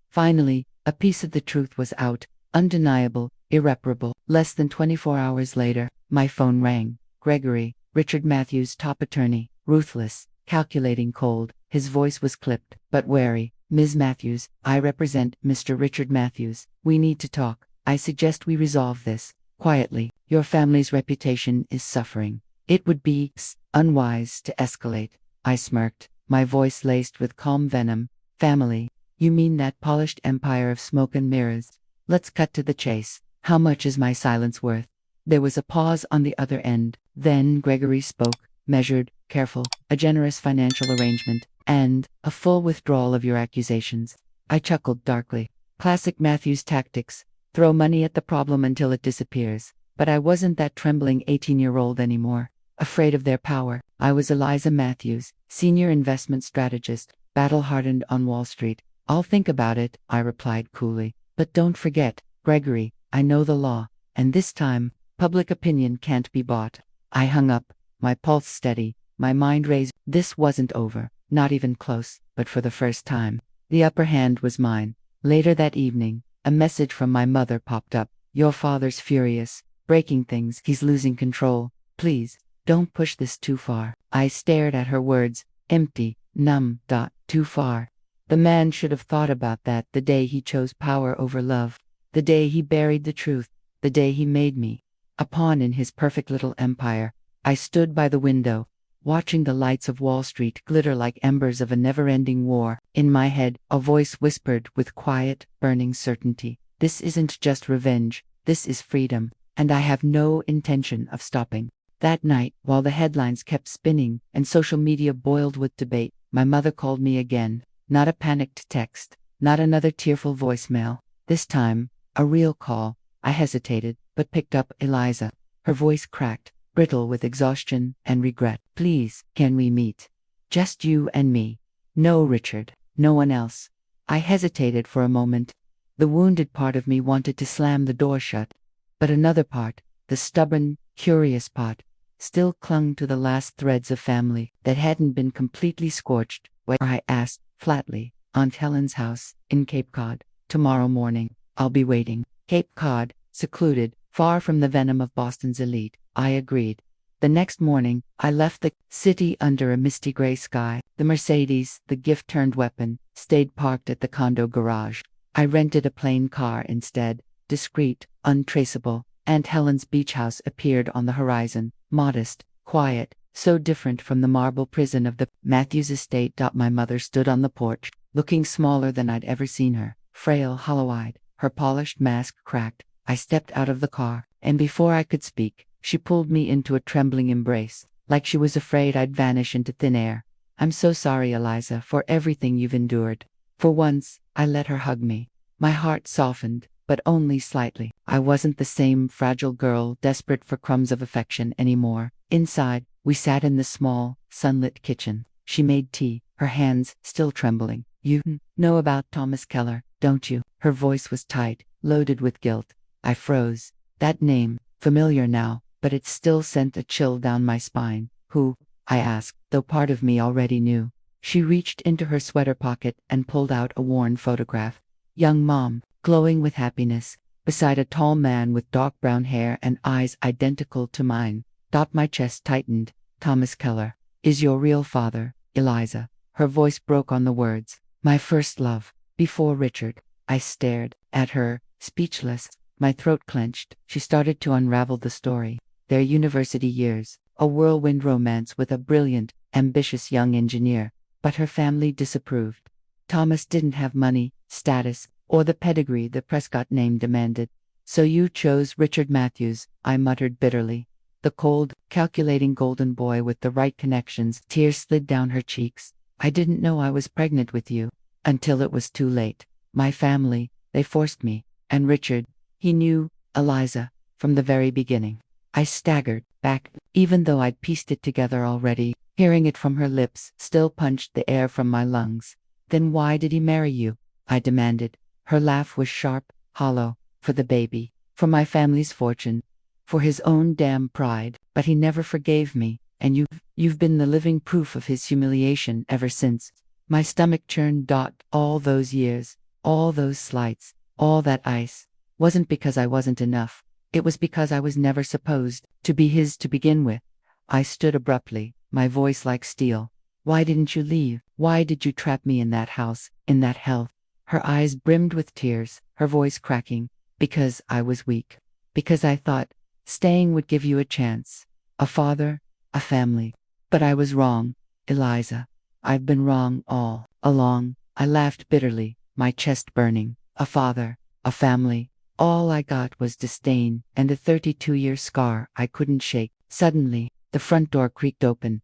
Finally, a piece of the truth was out, undeniable, irreparable. Less than 24 hours later, my phone rang. Gregory, Richard Matthews' top attorney, ruthless, calculating, cold. His voice was clipped, but wary. Ms. Matthews, I represent Mr. Richard Matthews. We need to talk. I suggest we resolve this quietly. Your family's reputation is suffering. It would be unwise to escalate. I smirked, my voice laced with calm venom. Family? You mean that polished empire of smoke and mirrors? Let's cut to the chase. How much is my silence worth? There was a pause on the other end. Then Gregory spoke, measured, careful, a generous financial arrangement, and a full withdrawal of your accusations. I chuckled darkly. Classic Matthews tactics. Throw money at the problem until it disappears. But I wasn't that trembling 18-year-old anymore, afraid of their power. I was Eliza Matthews, senior investment strategist, battle-hardened on Wall Street. I'll think about it, I replied coolly. But don't forget, Gregory, I know the law, and this time, public opinion can't be bought. I hung up, my pulse steady, my mind raised. This wasn't over, not even close, but for the first time, the upper hand was mine. Later that evening, a message from my mother popped up. Your father's furious, breaking things, he's losing control. Please, don't push this too far. I stared at her words, empty, numb. Too far. The man should have thought about that the day he chose power over love, the day he buried the truth, the day he made me a pawn in his perfect little empire. I stood by the window, watching the lights of Wall Street glitter like embers of a never-ending war. In my head, a voice whispered with quiet, burning certainty, this isn't just revenge, this is freedom, and I have no intention of stopping. That night, while the headlines kept spinning and social media boiled with debate, my mother called me again. Not a panicked text, not another tearful voicemail. This time, a real call. I hesitated, but picked up. Eliza. Her voice cracked, brittle with exhaustion and regret. Please, can we meet? Just you and me. No, Richard, no one else. I hesitated for a moment. The wounded part of me wanted to slam the door shut, but another part, the stubborn, curious part, still clung to the last threads of family that hadn't been completely scorched. Where? I asked, flatly. Aunt Helen's house, in Cape Cod. Tomorrow morning. I'll be waiting. Cape Cod, secluded, far from the venom of Boston's elite. I agreed. The next morning, I left the city under a misty gray sky. The Mercedes, the gift-turned weapon, stayed parked at the condo garage. I rented a plain car instead, discreet, untraceable. Aunt Helen's beach house appeared on the horizon, modest, quiet, so different from the marble prison of the Matthews estate. My mother stood on the porch, looking smaller than I'd ever seen her, frail, hollow-eyed, her polished mask cracked. I stepped out of the car, and before I could speak, she pulled me into a trembling embrace, like she was afraid I'd vanish into thin air. I'm so sorry, Eliza, for everything you've endured. For once, I let her hug me. My heart softened, but only slightly. I wasn't the same fragile girl desperate for crumbs of affection anymore. Inside, we sat in the small, sunlit kitchen. She made tea, her hands still trembling. You know about Thomas Keller, don't you? Her voice was tight, loaded with guilt. I froze. That name, familiar now, but it still sent a chill down my spine. Who? I asked, though part of me already knew. She reached into her sweater pocket and pulled out a worn photograph. Young Mom, glowing with happiness, beside a tall man with dark brown hair and eyes identical to mine. My chest tightened. Thomas Keller is your real father, Eliza. Her voice broke on the words. My first love, before Richard. I stared at her, speechless. My throat clenched. She started to unravel the story. Their university years, a whirlwind romance with a brilliant, ambitious young engineer, but her family disapproved. Thomas didn't have money, status, or the pedigree the Prescott name demanded. So you chose Richard Matthews, I muttered bitterly. The cold, calculating golden boy with the right connections. Tears slid down her cheeks. I didn't know I was pregnant with you, until it was too late. My family, they forced me. And Richard, he knew, Eliza, from the very beginning. I staggered back, even though I'd pieced it together already. Hearing it from her lips still punched the air from my lungs. Then why did he marry you? I demanded. Her laugh was sharp, hollow. For the baby. For my family's fortune. For his own damn pride. But he never forgave me, and you've been the living proof of his humiliation ever since. My stomach churned. All those years, all those slights, all that ice, wasn't because I wasn't enough. It was because I was never supposed to be his to begin with. I stood abruptly, my voice like steel. Why didn't you leave? Why did you trap me in that house, in that hell? Her eyes brimmed with tears, her voice cracking. Because I was weak. Because I thought staying would give you a chance. A father, a family. But I was wrong, Eliza. I've been wrong all along. I laughed bitterly, my chest burning. A father, a family. All I got was disdain and a 32-year scar I couldn't shake. Suddenly, the front door creaked open.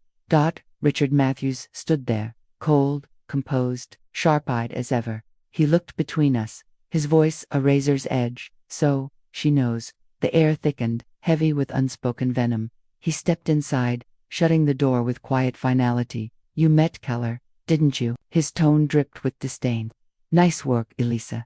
Richard Matthews stood there, cold, composed, sharp-eyed as ever. He looked between us, his voice a razor's edge. So, she knows. The air thickened, heavy with unspoken venom. He stepped inside, shutting the door with quiet finality. You met Keller, didn't you? His tone dripped with disdain. Nice work, Elisa.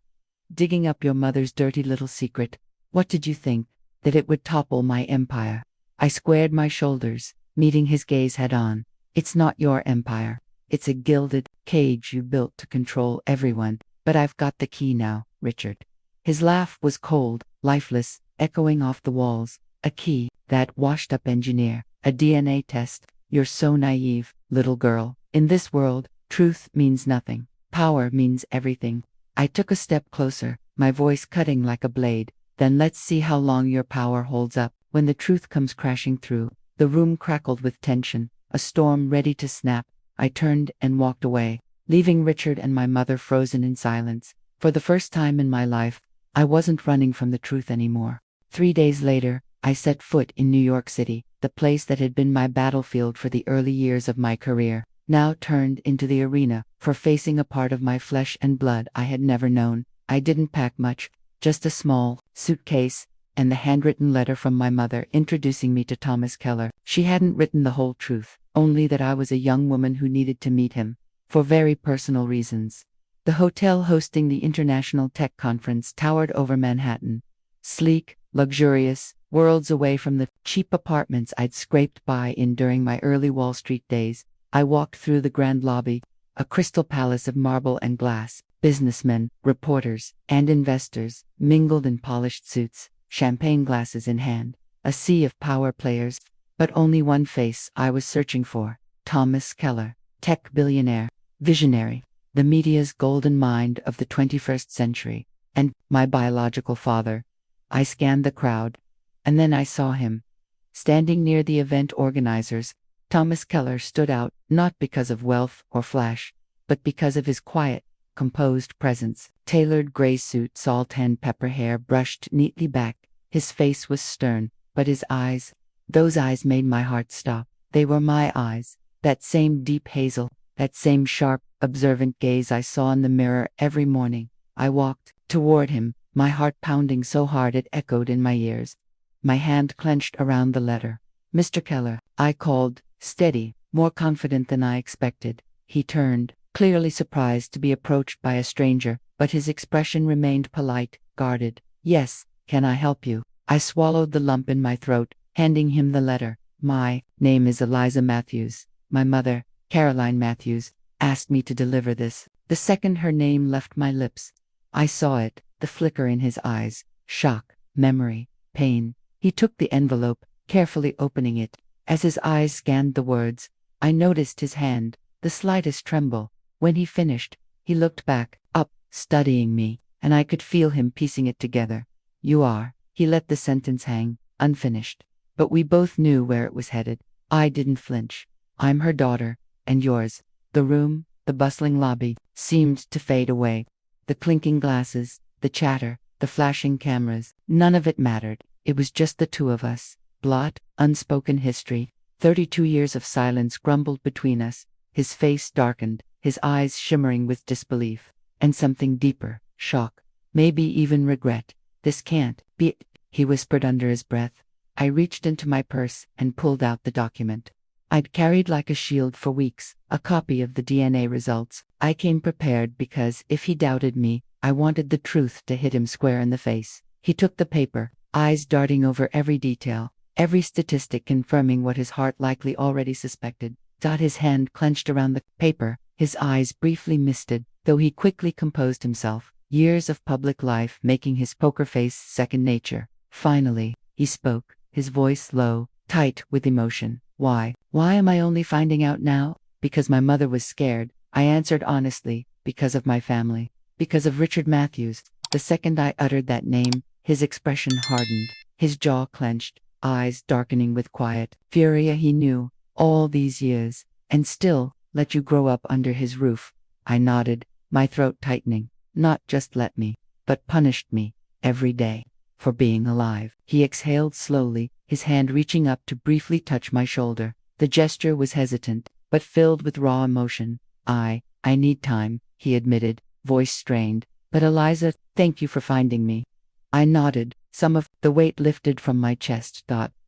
Digging up your mother's dirty little secret. What did you think? That it would topple my empire? I squared my shoulders, meeting his gaze head-on. It's not your empire. It's a gilded cage you built to control everyone. But I've got the key now, Richard. His laugh was cold, lifeless, echoing off the walls. A key, that washed-up engineer, a DNA test. You're so naive, little girl. In this world, truth means nothing. Power means everything. I took a step closer, my voice cutting like a blade. Then let's see how long your power holds up. When the truth comes crashing through, the room crackled with tension, a storm ready to snap. I turned and walked away, leaving Richard and my mother frozen in silence. For the first time in my life, I wasn't running from the truth anymore. 3 days later, I set foot in New York City, the place that had been my battlefield for the early years of my career, now turned into the arena for facing a part of my flesh and blood I had never known. I didn't pack much, just a small suitcase and the handwritten letter from my mother introducing me to Thomas Keller. She hadn't written the whole truth, only that I was a young woman who needed to meet him, for very personal reasons. The hotel hosting the International Tech Conference towered over Manhattan. Sleek, luxurious, worlds away from the cheap apartments I'd scraped by in during my early Wall Street days. I walked through the grand lobby, a crystal palace of marble and glass. Businessmen, reporters, and investors mingled in polished suits, champagne glasses in hand, a sea of power players, but only one face I was searching for. Thomas Keller, tech billionaire, visionary, the media's golden mind of the 21st century, and my biological father. I scanned the crowd, and then I saw him. Standing near the event organizers, Thomas Keller stood out, not because of wealth or flash, but because of his quiet, composed presence. Tailored gray suit, salt-tan pepper hair brushed neatly back. His face was stern, but his eyes, those eyes made my heart stop. They were my eyes, that same deep hazel, that same sharp, observant gaze I saw in the mirror every morning. I walked toward him, my heart pounding so hard it echoed in my ears. My hand clenched around the letter. "Mr. Keller," I called, steady, more confident than I expected. He turned, clearly surprised to be approached by a stranger, but his expression remained polite, guarded. "Yes, can I help you?" I swallowed the lump in my throat, handing him the letter. "My name is Eliza Matthews. My mother, Caroline Matthews, asked me to deliver this." The second her name left my lips, I saw it, the flicker in his eyes, shock, memory, pain. He took the envelope, carefully opening it. As his eyes scanned the words, I noticed his hand, the slightest tremble. When he finished, he looked back, up, studying me, and I could feel him piecing it together. "You are." He let the sentence hang, unfinished. But we both knew where it was headed. I didn't flinch. "I'm her daughter, and yours." The room, the bustling lobby, seemed to fade away. The clinking glasses, the chatter, the flashing cameras, none of it mattered. It was just the two of us. Blot, unspoken history. 32 years of silence grumbled between us. His face darkened, his eyes shimmering with disbelief. And something deeper, shock, maybe even regret. "This can't be it," he whispered under his breath. I reached into my purse and pulled out the document. I'd carried like a shield for weeks, a copy of the DNA results. I came prepared because, if he doubted me, I wanted the truth to hit him square in the face. He took the paper, eyes darting over every detail, every statistic confirming what his heart likely already suspected. His hand clenched around the paper, his eyes briefly misted, though he quickly composed himself, years of public life making his poker face second nature. Finally, he spoke, his voice low, tight with emotion. Why am I only finding out now? Because my mother was scared, I answered honestly. Because of my family. Because of Richard Matthews. The second I uttered that name, his expression hardened, his jaw clenched, eyes darkening with quiet fury. He knew, all these years, and still, let you grow up under his roof. I nodded, my throat tightening. Not just let me, but punished me, every day, for being alive. He exhaled slowly, his hand reaching up to briefly touch my shoulder. The gesture was hesitant, but filled with raw emotion. I need time, he admitted, voice strained. "But Eliza, thank you for finding me." I nodded, some of the weight lifted from my chest.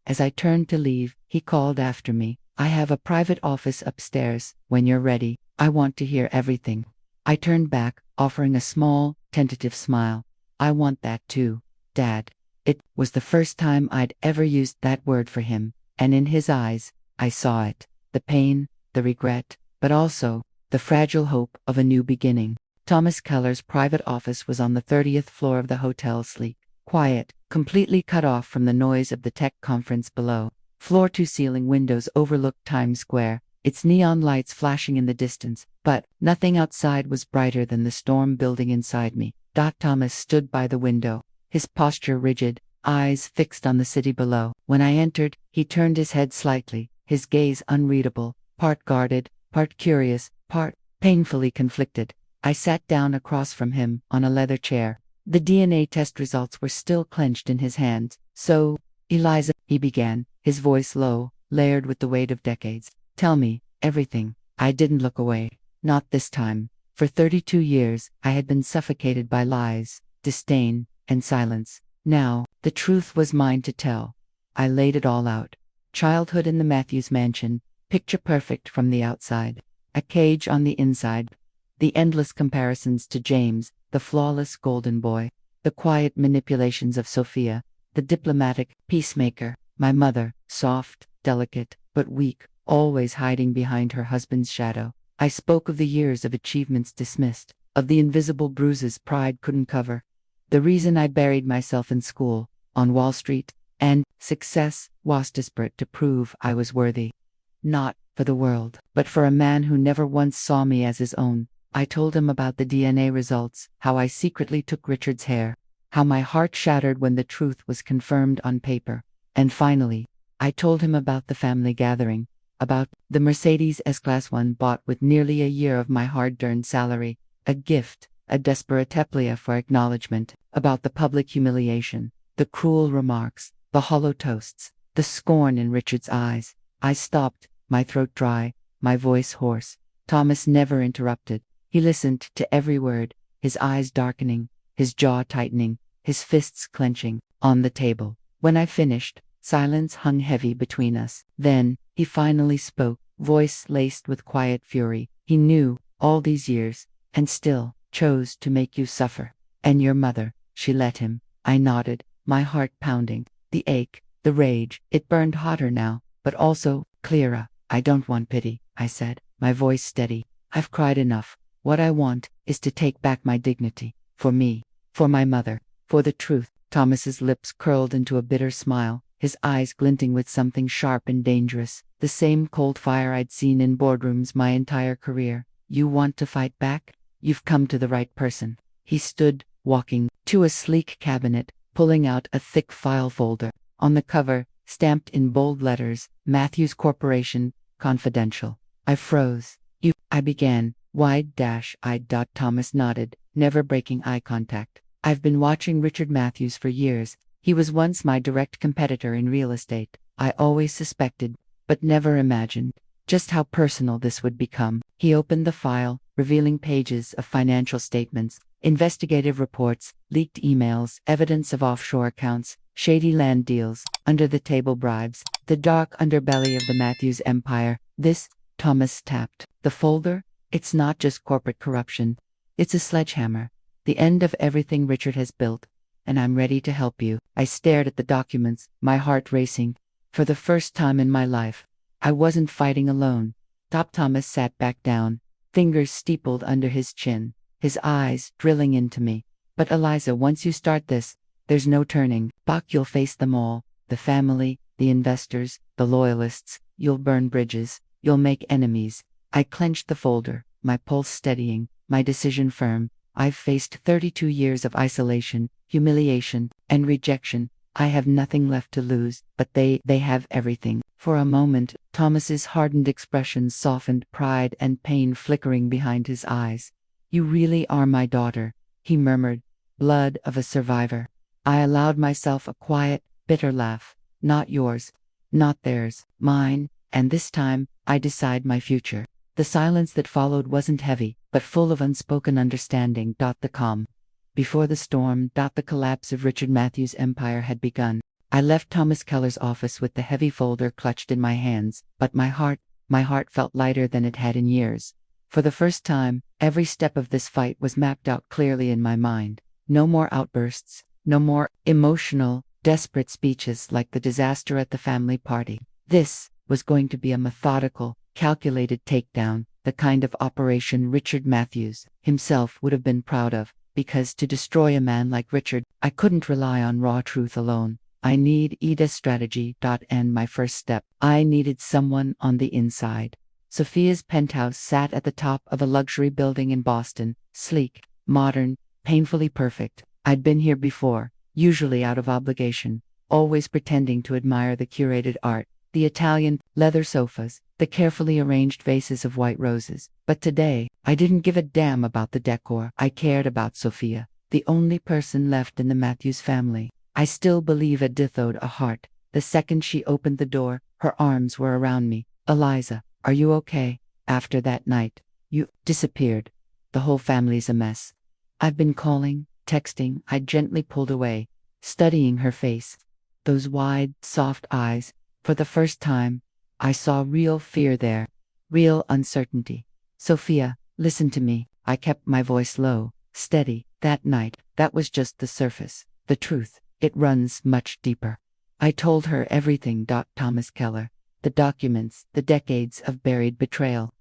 As I turned to leave, he called after me. "I have a private office upstairs. When you're ready, I want to hear everything." I turned back, offering a small, tentative smile. "I want that too, Dad." It was the first time I'd ever used that word for him, and in his eyes, I saw it. The pain, the regret, but also the fragile hope of a new beginning. Thomas Keller's private office was on the 30th floor of the hotel, sleek, quiet, completely cut off from the noise of the tech conference below. Floor-to-ceiling windows overlooked Times Square, its neon lights flashing in the distance, but nothing outside was brighter than the storm building inside me. Thomas stood by the window, his posture rigid, eyes fixed on the city below. When I entered, he turned his head slightly, his gaze unreadable, part guarded, part curious, part painfully conflicted. I sat down across from him, on a leather chair. The DNA test results were still clenched in his hands. "So, Eliza," he began, his voice low, layered with the weight of decades. "Tell me, everything." I didn't look away. Not this time. For 32 years, I had been suffocated by lies, disdain, and silence. Now, the truth was mine to tell. I laid it all out. Childhood in the Matthews mansion, picture perfect from the outside. A cage on the inside. The endless comparisons to James, the flawless golden boy. The quiet manipulations of Sophia, the diplomatic peacemaker. My mother, soft, delicate, but weak, always hiding behind her husband's shadow. I spoke of the years of achievements dismissed, of the invisible bruises pride couldn't cover. The reason I buried myself in school, on Wall Street, and success was desperate to prove I was worthy. Not for the world, but for a man who never once saw me as his own. I told him about the DNA results, how I secretly took Richard's hair, how my heart shattered when the truth was confirmed on paper. And finally, I told him about the family gathering, about the Mercedes S-Class 1 bought with nearly a year of my hard-earned salary, a gift, a desperateplia for acknowledgement, about the public humiliation, the cruel remarks, the hollow toasts, the scorn in Richard's eyes. I stopped, my throat dry, my voice hoarse. Thomas never interrupted. He listened to every word, his eyes darkening, his jaw tightening, his fists clenching, on the table. When I finished, silence hung heavy between us. Then, he finally spoke, voice laced with quiet fury. He knew, all these years, and still, chose to make you suffer. And your mother, she let him. I nodded, my heart pounding. The ache, the rage, it burned hotter now, but also clearer. I don't want pity, I said, my voice steady. I've cried enough. What I want is to take back my dignity. For me, for my mother, for the truth. Thomas's lips curled into a bitter smile, his eyes glinting with something sharp and dangerous, the same cold fire I'd seen in boardrooms my entire career. You want to fight back? You've come to the right person. He stood, walking to a sleek cabinet, pulling out a thick file folder. On the cover, stamped in bold letters, Matthews Corporation, Confidential. I froze. You, I began, wide-eyed. Thomas nodded, never breaking eye contact. I've been watching Richard Matthews for years. He was once my direct competitor in real estate. I always suspected, but never imagined, just how personal this would become. He opened the file, revealing pages of financial statements, investigative reports, leaked emails, evidence of offshore accounts, shady land deals, under-the-table bribes, the dark underbelly of the Matthews empire. This, Thomas tapped the folder. It's not just corporate corruption. It's a sledgehammer. The end of everything Richard has built. And I'm ready to help you. I stared at the documents, my heart racing. For the first time in my life, I wasn't fighting alone. Thomas sat back down, fingers steepled under his chin, his eyes drilling into me. But Eliza, once you start this, there's no turning back. You'll face them all, the family, the investors, the loyalists. You'll burn bridges. You'll make enemies. I clenched the folder, my pulse steadying, my decision firm. I've faced 32 years of isolation, humiliation, and rejection. I have nothing left to lose, but they have everything. For a moment, Thomas's hardened expression softened, pride and pain flickering behind his eyes. You really are my daughter, he murmured, blood of a survivor. I allowed myself a quiet, bitter laugh. Not yours, not theirs, mine, and this time, I decide my future. The silence that followed wasn't heavy, but full of unspoken understanding. The calm before the storm. The collapse of Richard Matthews' empire had begun. I left Thomas Keller's office with the heavy folder clutched in my hands, but my heart felt lighter than it had in years. For the first time, every step of this fight was mapped out clearly in my mind. No more outbursts, no more emotional, desperate speeches like the disaster at the family party. This was going to be a methodical, calculated takedown, the kind of operation Richard Matthews himself would have been proud of, because to destroy a man like Richard, I couldn't rely on raw truth alone. I needed strategy. And my first step, I needed someone on the inside. Sophia's penthouse sat at the top of a luxury building in Boston, sleek, modern, painfully perfect. I'd been here before, usually out of obligation, always pretending to admire the curated art, the Italian leather sofas, the carefully arranged vases of white roses. But today, I didn't give a damn about the decor. I cared about Sophia, the only person left in the Matthews family. I still believe a owed a heart. The second she opened the door, her arms were around me. Eliza, are you okay? After that night, you disappeared. The whole family's a mess. I've been calling, texting. I gently pulled away, studying her face. Those wide, soft eyes. For the first time, I saw real fear there, real uncertainty. Sophia, listen to me. I kept my voice low, steady. That night, that was just the surface. The truth, it runs much deeper. I told her everything. Thomas Keller, the documents, the decades of buried betrayal,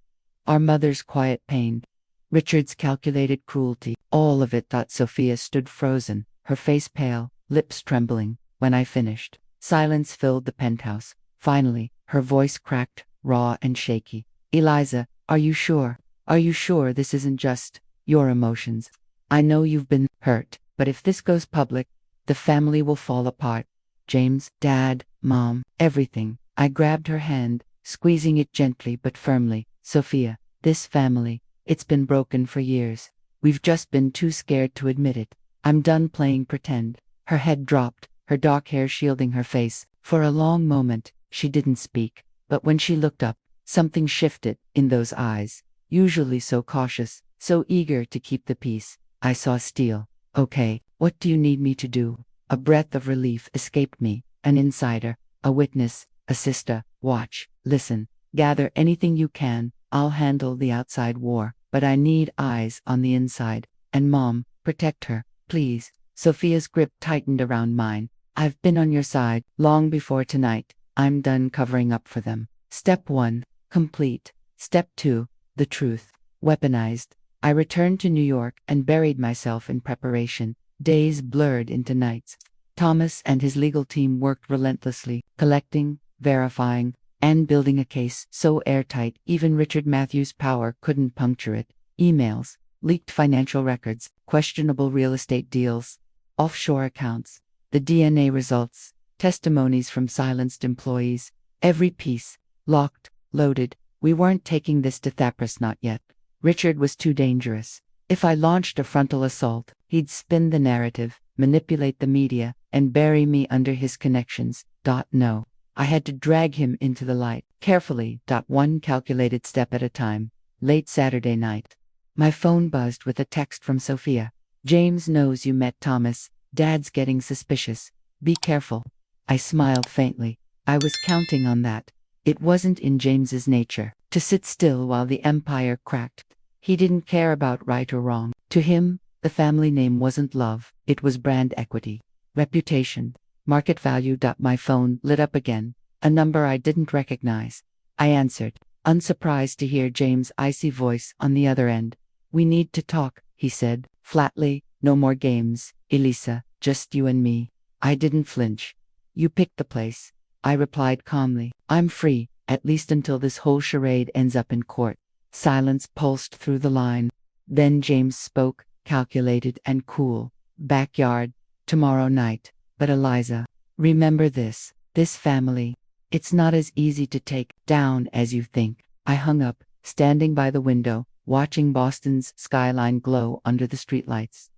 our mother's quiet pain, Richard's calculated cruelty, all of it. Sophia stood frozen, her face pale, lips trembling. When I finished, silence filled the penthouse. Finally, her voice cracked, raw and shaky. Eliza, are you sure? Are you sure this isn't just your emotions? I know you've been hurt, but if this goes public, the family will fall apart. James, Dad, Mom, everything. I grabbed her hand, squeezing it gently but firmly. Sophia, this family, it's been broken for years. We've just been too scared to admit it. I'm done playing pretend." Her head dropped, her dark hair shielding her face. For a long moment, she didn't speak. But when she looked up, something shifted in those eyes. Usually so cautious, so eager to keep the peace. I saw steel. "Okay, what do you need me to do?" A breath of relief escaped me. An insider, a witness, a sister. "Watch, listen, gather anything you can. I'll handle the outside war, but I need eyes on the inside. And Mom, protect her, please." Sophia's grip tightened around mine. "I've been on your side long before tonight. I'm done covering up for them." Step 1, complete. Step 2, the truth, weaponized. I returned to New York and buried myself in preparation. Days blurred into nights. Thomas and his legal team worked relentlessly, collecting, verifying, and building a case so airtight even Richard Matthews' power couldn't puncture it. Emails, leaked financial records, questionable real estate deals, offshore accounts, the DNA results, testimonies from silenced employees, every piece, locked, loaded. We weren't taking this to Thapras, not yet. Richard was too dangerous. If I launched a frontal assault, he'd spin the narrative, manipulate the media, and bury me under his connections. No. I had to drag him into the light, carefully. One calculated step at a time. Late Saturday night. My phone buzzed with a text from Sophia. "James knows you met Thomas. Dad's getting suspicious. Be careful." I smiled faintly. I was counting on that. It wasn't in James's nature to sit still while the empire cracked. He didn't care about right or wrong. To him, the family name wasn't love, it was brand equity, reputation, market value. My phone lit up again, a number I didn't recognize. I answered, unsurprised to hear James' icy voice on the other end. "We need to talk," he said, flatly. "No more games, Elisa, just you and me." I didn't flinch. "You picked the place," I replied calmly. "I'm free, at least until this whole charade ends up in court." Silence pulsed through the line. Then James spoke, calculated and cool. "Backyard, tomorrow night. But Eliza, remember this family, it's not as easy to take down as you think." I hung up, standing by the window, watching Boston's skyline glow under the streetlights.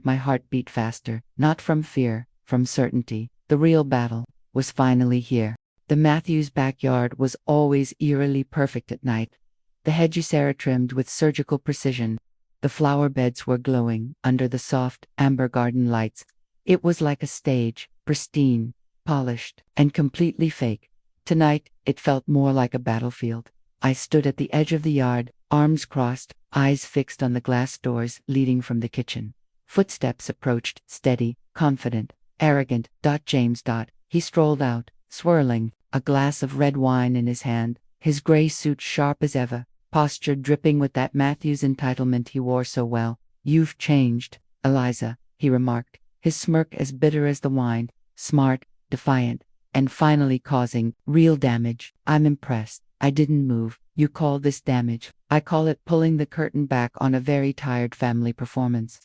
My heart beat faster, not from fear, from certainty. The real battle was finally here. The Matthews backyard was always eerily perfect at night. The hedgerow trimmed with surgical precision. The flower beds were glowing under the soft, amber garden lights. It was like a stage, pristine, polished, and completely fake. Tonight, it felt more like a battlefield. I stood at the edge of the yard, arms crossed, eyes fixed on the glass doors leading from the kitchen. Footsteps approached, steady, confident, arrogant. James. He strolled out, swirling, a glass of red wine in his hand, his gray suit sharp as ever, posture dripping with that Matthews entitlement he wore so well. "You've changed, Eliza," he remarked, his smirk as bitter as the wine, smart, defiant, and finally causing real damage. "I'm impressed." I didn't move. "You call this damage? I call it pulling the curtain back on a very tired family performance."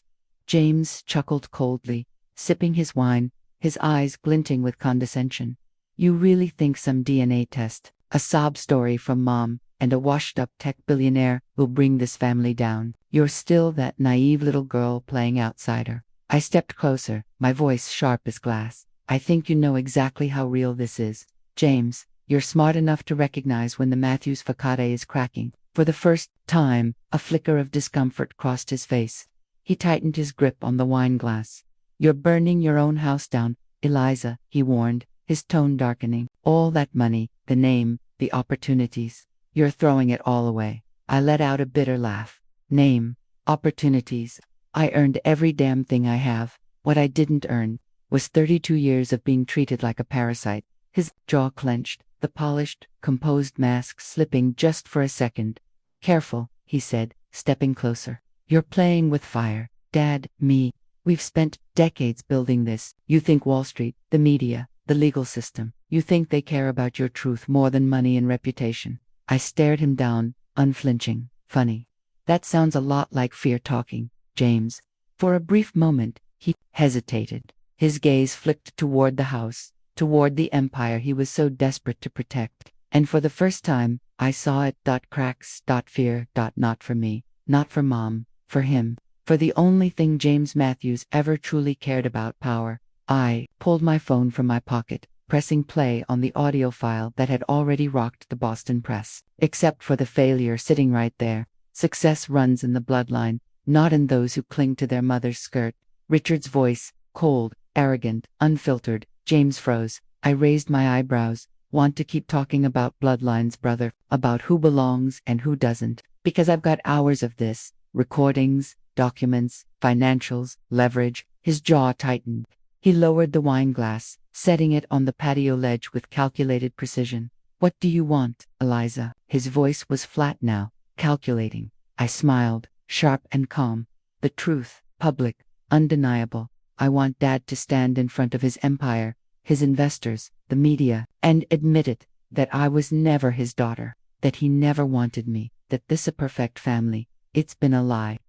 James chuckled coldly, sipping his wine, his eyes glinting with condescension. "You really think some DNA test, a sob story from Mom, and a washed-up tech billionaire will bring this family down? You're still that naive little girl playing outsider." I stepped closer, my voice sharp as glass. "I think you know exactly how real this is. James, you're smart enough to recognize when the Matthews facade is cracking." For the first time, a flicker of discomfort crossed his face. He tightened his grip on the wine glass. "You're burning your own house down, Eliza," he warned, his tone darkening. "All that money, the name, the opportunities. You're throwing it all away." I let out a bitter laugh. "Name, opportunities. I earned every damn thing I have. What I didn't earn was 32 years of being treated like a parasite." His jaw clenched, the polished, composed mask slipping just for a second. "Careful," he said, stepping closer. "You're playing with fire. Dad, me. We've spent decades building this. You think Wall Street, the media, the legal system, you think they care about your truth more than money and reputation." I stared him down, unflinching. "Funny. That sounds a lot like fear talking, James." For a brief moment, he hesitated. His gaze flicked toward the house, toward the empire he was so desperate to protect. And for the first time, I saw it. Cracks. Fear. Not for me, not for Mom, for him. For the only thing James Matthews ever truly cared about, power. I pulled my phone from my pocket, pressing play on the audio file that had already rocked the Boston press. Except for the failure sitting right there. Success runs in the bloodline, not in those who cling to their mother's skirt. Richard's voice, cold, arrogant, unfiltered. James froze. I raised my eyebrows. Want to keep talking about bloodlines, brother? About who belongs and who doesn't? Because I've got hours of this. Recordings, documents, financials, leverage. His jaw tightened. He lowered the wine glass, setting it on the patio ledge with calculated precision. What do you want, Eliza? His voice was flat now, calculating. I smiled, sharp and calm. The truth, public, undeniable. I want Dad to stand in front of his empire, his investors, the media, and admit it, that I was never his daughter, that he never wanted me, that this a perfect family. It's been a lie.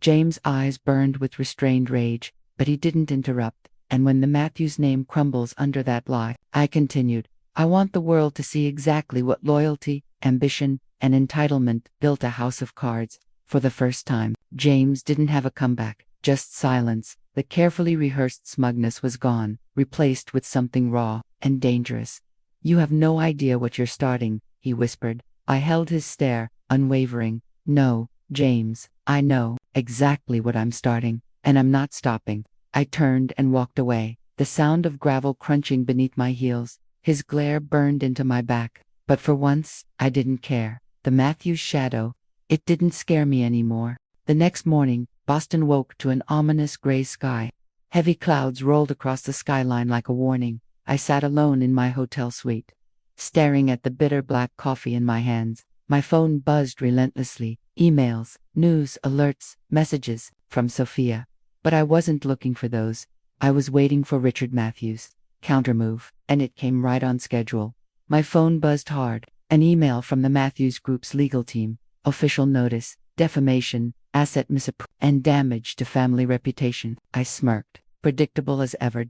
James' eyes burned with restrained rage, but he didn't interrupt. And when the Matthews name crumbles under that lie, I continued, I want the world to see exactly what loyalty, ambition, and entitlement built a house of cards. For the first time, James didn't have a comeback, just silence. The carefully rehearsed smugness was gone, replaced with something raw and dangerous. You have no idea what you're starting, he whispered. I held his stare, unwavering. No, James, I know exactly what I'm starting, and I'm not stopping. I turned and walked away, the sound of gravel crunching beneath my heels. His glare burned into my back, but for once, I didn't care. The Matthews shadow, it didn't scare me anymore. The next morning, Boston woke to an ominous gray sky. Heavy clouds rolled across the skyline like a warning. I sat alone in my hotel suite, staring at the bitter black coffee in my hands. My phone buzzed relentlessly. Emails, news, alerts, messages from Sophia. But I wasn't looking for those. I was waiting for Richard Matthews' countermove, and it came right on schedule. My phone buzzed hard. An email from the Matthews Group's legal team. Official notice, defamation, asset misappropriation, and damage to family reputation. I smirked, predictable as ever.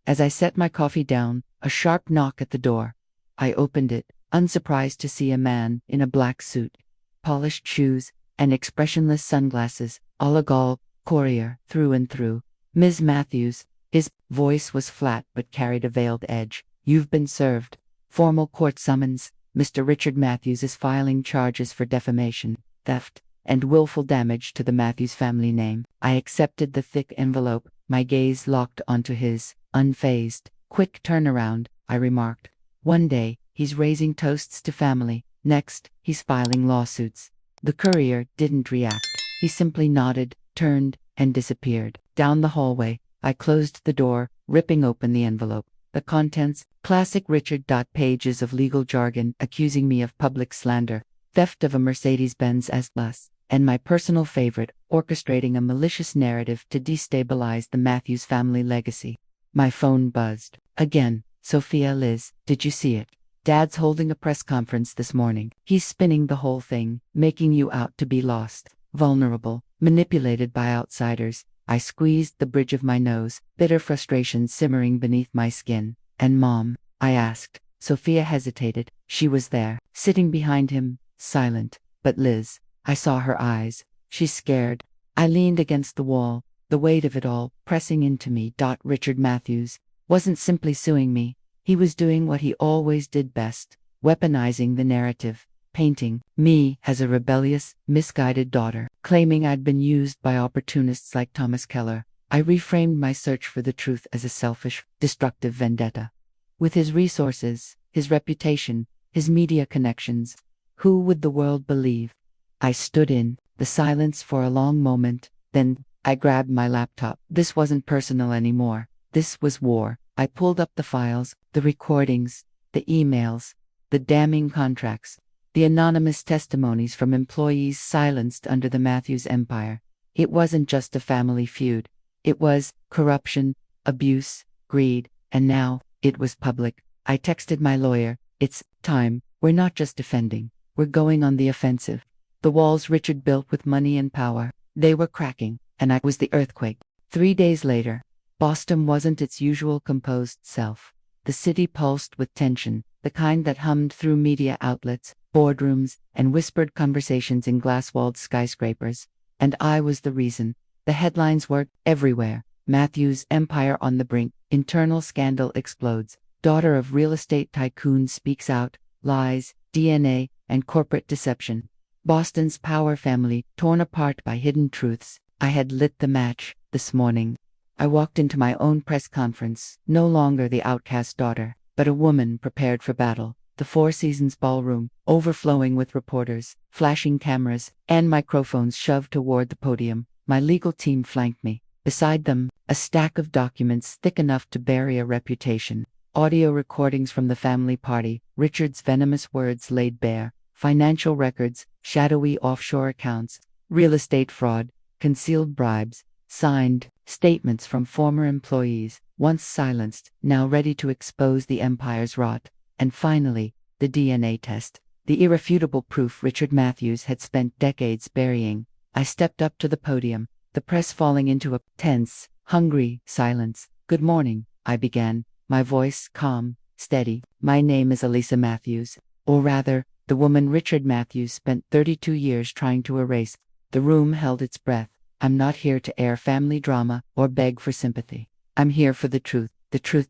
As I set my coffee down, a sharp knock at the door. I opened it, unsurprised to see a man in a black suit, polished shoes, and expressionless sunglasses, oligarch, courier, through and through. Ms. Matthews, his voice was flat but carried a veiled edge. You've been served. Formal court summons. Mr. Richard Matthews is filing charges for defamation, theft, and willful damage to the Matthews family name. I accepted the thick envelope, my gaze locked onto his, unfazed. Quick turnaround, I remarked. One day, he's raising toasts to family. Next, he's filing lawsuits. The courier didn't react. He simply nodded, turned, and disappeared. Down the hallway, I closed the door, ripping open the envelope. The contents, classic Richard. Pages of legal jargon accusing me of public slander, theft of a Mercedes-Benz S-Class, and my personal favorite, orchestrating a malicious narrative to destabilize the Matthews family legacy. My phone buzzed. Again. Sophia, Liz, did you see it? Dad's holding a press conference this morning. He's spinning the whole thing, making you out to be lost, vulnerable, manipulated by outsiders. I squeezed the bridge of my nose, bitter frustration simmering beneath my skin. And Mom? I asked. Sophia hesitated. She was there, sitting behind him, silent. But Liz, I saw her eyes. She's scared. I leaned against the wall, the weight of it all pressing into me. Richard Matthews wasn't simply suing me. He was doing what he always did best, weaponizing the narrative, painting me as a rebellious, misguided daughter, claiming I'd been used by opportunists like Thomas Keller. I reframed my search for the truth as a selfish, destructive vendetta. With his resources, his reputation, his media connections, who would the world believe? I stood in the silence for a long moment, then I grabbed my laptop. This wasn't personal anymore. This was war. I pulled up the files, the recordings, the emails, the damning contracts, the anonymous testimonies from employees silenced under the Matthews empire. It wasn't just a family feud. It was corruption, abuse, greed, and now it was public. I texted my lawyer, it's time. We're not just defending. We're going on the offensive. The walls Richard built with money and power, they were cracking, and I was the earthquake. 3 days later, Boston wasn't its usual composed self. The city pulsed with tension, the kind that hummed through media outlets, boardrooms, and whispered conversations in glass-walled skyscrapers. And I was the reason. The headlines were everywhere. Matthews' empire on the brink. Internal scandal explodes. Daughter of real estate tycoon speaks out. Lies, DNA, and corporate deception. Boston's power family torn apart by hidden truths. I had lit the match this morning. I walked into my own press conference, no longer the outcast daughter, but a woman prepared for battle. The Four Seasons ballroom, overflowing with reporters, flashing cameras, and microphones shoved toward the podium. My legal team flanked me. Beside them, a stack of documents thick enough to bury a reputation. Audio recordings from the family party, Richard's venomous words laid bare. Financial records, shadowy offshore accounts, real estate fraud, concealed bribes, signed statements from former employees, once silenced, now ready to expose the empire's rot. And finally, the DNA test, the irrefutable proof Richard Matthews had spent decades burying. I stepped up to the podium, the press falling into a tense, hungry silence. "Good morning," I began, my voice calm, steady. "My name is Elisa Matthews, or rather, the woman Richard Matthews spent 32 years trying to erase." The room held its breath. "I'm not here to air family drama or beg for sympathy. I'm here for the truth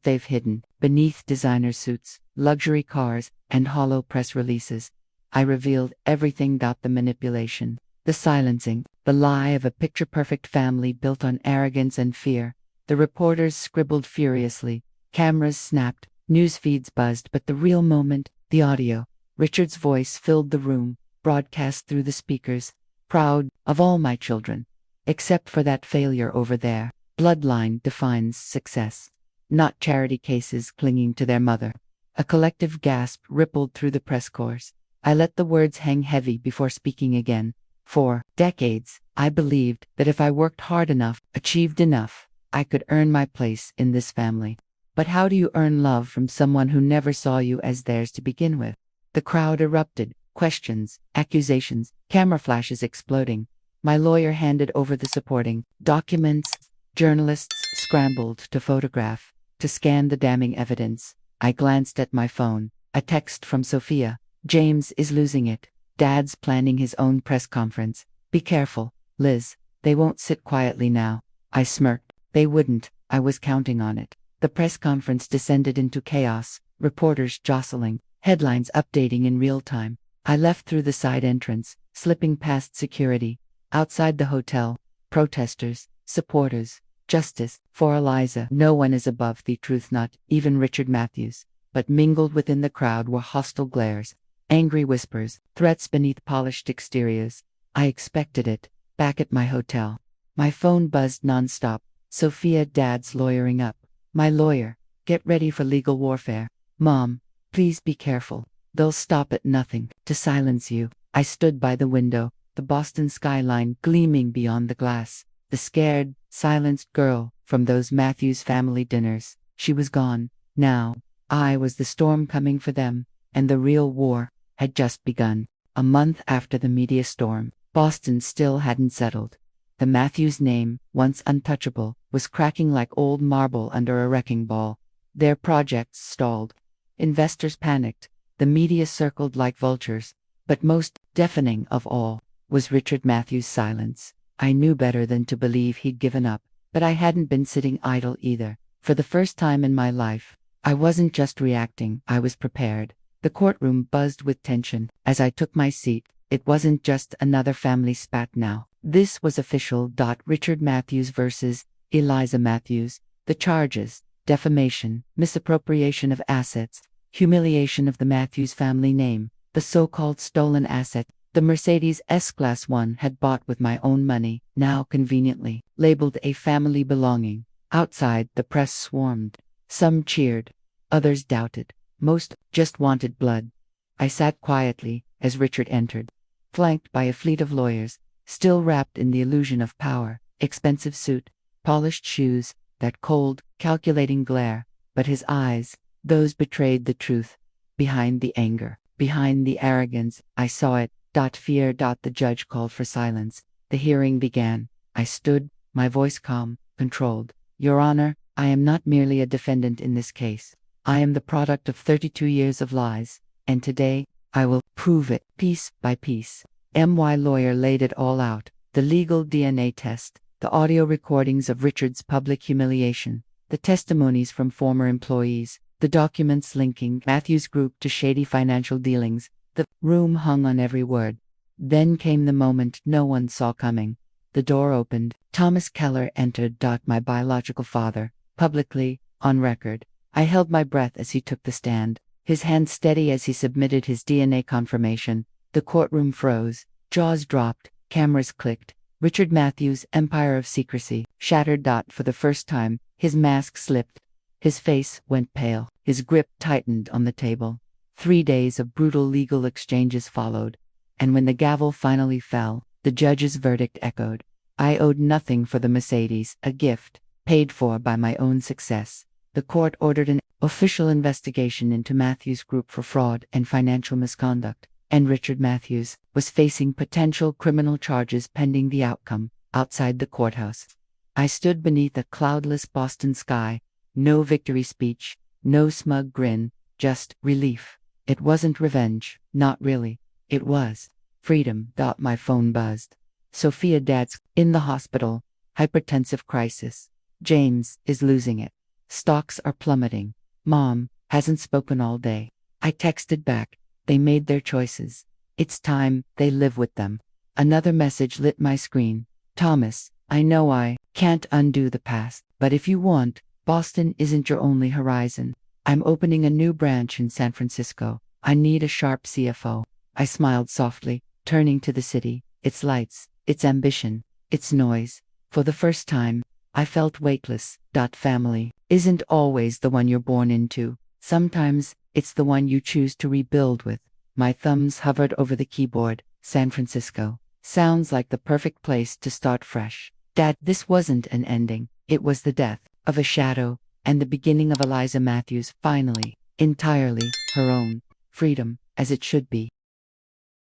they've hidden beneath designer suits, luxury cars, and hollow press releases." I revealed everything: the manipulation, the silencing, the lie of a picture-perfect family built on arrogance and fear. The reporters scribbled furiously, cameras snapped, news feeds buzzed, but the real moment, the audio. Richard's voice filled the room, broadcast through the speakers. "Proud of all my children, except for that failure over there. Bloodline defines success, not charity cases clinging to their mother." A collective gasp rippled through the press corps. I let the words hang heavy before speaking again. For decades, I believed that if I worked hard enough, achieved enough, I could earn my place in this family. But how do you earn love from someone who never saw you as theirs to begin with? The crowd erupted, questions, accusations, camera flashes exploding. My lawyer handed over the supporting documents. Journalists scrambled to photograph, to scan the damning evidence. I glanced at my phone. A text from Sophia. "James is losing it. Dad's planning his own press conference. Be careful, Liz. They won't sit quietly now." I smirked. They wouldn't. I was counting on it. The press conference descended into chaos, reporters jostling, headlines updating in real time. I left through the side entrance, slipping past security. Outside the hotel, protesters, supporters, justice for Eliza. No one is above the truth, not even Richard Matthews. But mingled within the crowd were hostile glares, angry whispers, threats beneath polished exteriors. I expected it. Back at my hotel, my phone buzzed nonstop. "Sophia, Dad's lawyering up." My lawyer: "Get ready for legal warfare." "Mom, please be careful. They'll stop at nothing to silence you." I stood by the window, the Boston skyline gleaming beyond the glass. The scared, silenced girl from those Matthews family dinners. She was gone. Now, I was the storm coming for them, and the real war had just begun. A month after the media storm, Boston still hadn't settled. The Matthews name, once untouchable, was cracking like old marble under a wrecking ball. Their projects stalled. Investors panicked. The media circled like vultures. But most deafening of all was Richard Matthews' silence. I knew better than to believe he'd given up, but I hadn't been sitting idle either. For the first time in my life, I wasn't just reacting, I was prepared. The courtroom buzzed with tension. As I took my seat, it wasn't just another family spat now. This was official. Richard Matthews versus Eliza Matthews. The charges: defamation, misappropriation of assets, humiliation of the Matthews family name, the so-called stolen asset. The Mercedes S-Class 1 had bought with my own money, now conveniently labeled a family belonging. Outside, the press swarmed. Some cheered, others doubted. Most just wanted blood. I sat quietly as Richard entered, flanked by a fleet of lawyers, still wrapped in the illusion of power. Expensive suit, polished shoes, that cold, calculating glare. But his eyes, those betrayed the truth. Behind the anger, behind the arrogance, I saw it. Fear. The judge called for silence. The hearing began. I stood, my voice calm, controlled. "Your Honor, I am not merely a defendant in this case. I am the product of 32 years of lies, and today, I will prove it, piece by piece." My lawyer laid it all out. The legal DNA test, The audio recordings of Richard's public humiliation, the testimonies from former employees, the documents linking Matthews Group to shady financial dealings. The room hung on every word. Then came the moment no one saw coming. The door opened. Thomas Keller entered. My biological father, publicly, on record. I held my breath as he took the stand, his hand steady as he submitted his DNA confirmation. The courtroom froze, jaws dropped, cameras clicked. Richard Matthews' empire of secrecy shattered. For the first time, his mask slipped. His face went pale. His grip tightened on the table. 3 days of brutal legal exchanges followed. And when the gavel finally fell, the judge's verdict echoed. I owed nothing for the Mercedes, a gift, paid for by my own success. The court ordered an official investigation into Matthews Group for fraud and financial misconduct, and Richard Matthews was facing potential criminal charges pending the outcome. Outside the courthouse, I stood beneath a cloudless Boston sky. No victory speech, no smug grin, just relief. It wasn't revenge, not really. It was freedom. My phone buzzed. Sophia, Dad's in the hospital. Hypertensive crisis. James is losing it. Stocks are plummeting. Mom hasn't spoken all day. I texted back. They made their choices. It's time they live with them. Another message lit my screen. Thomas, I know I can't undo the past, but if you want, Boston isn't your only horizon. I'm opening a new branch in San Francisco. I need a sharp CFO. I smiled softly, turning to the city, its lights, its ambition, its noise. For the first time, I felt weightless. Family isn't always the one you're born into. Sometimes, it's the one you choose to rebuild with. My thumbs hovered over the keyboard. San Francisco. Sounds like the perfect place to start fresh. Dad, this wasn't an ending. It was the death of a shadow, and the beginning of Eliza Matthews, finally, entirely her own. Freedom, as it should be.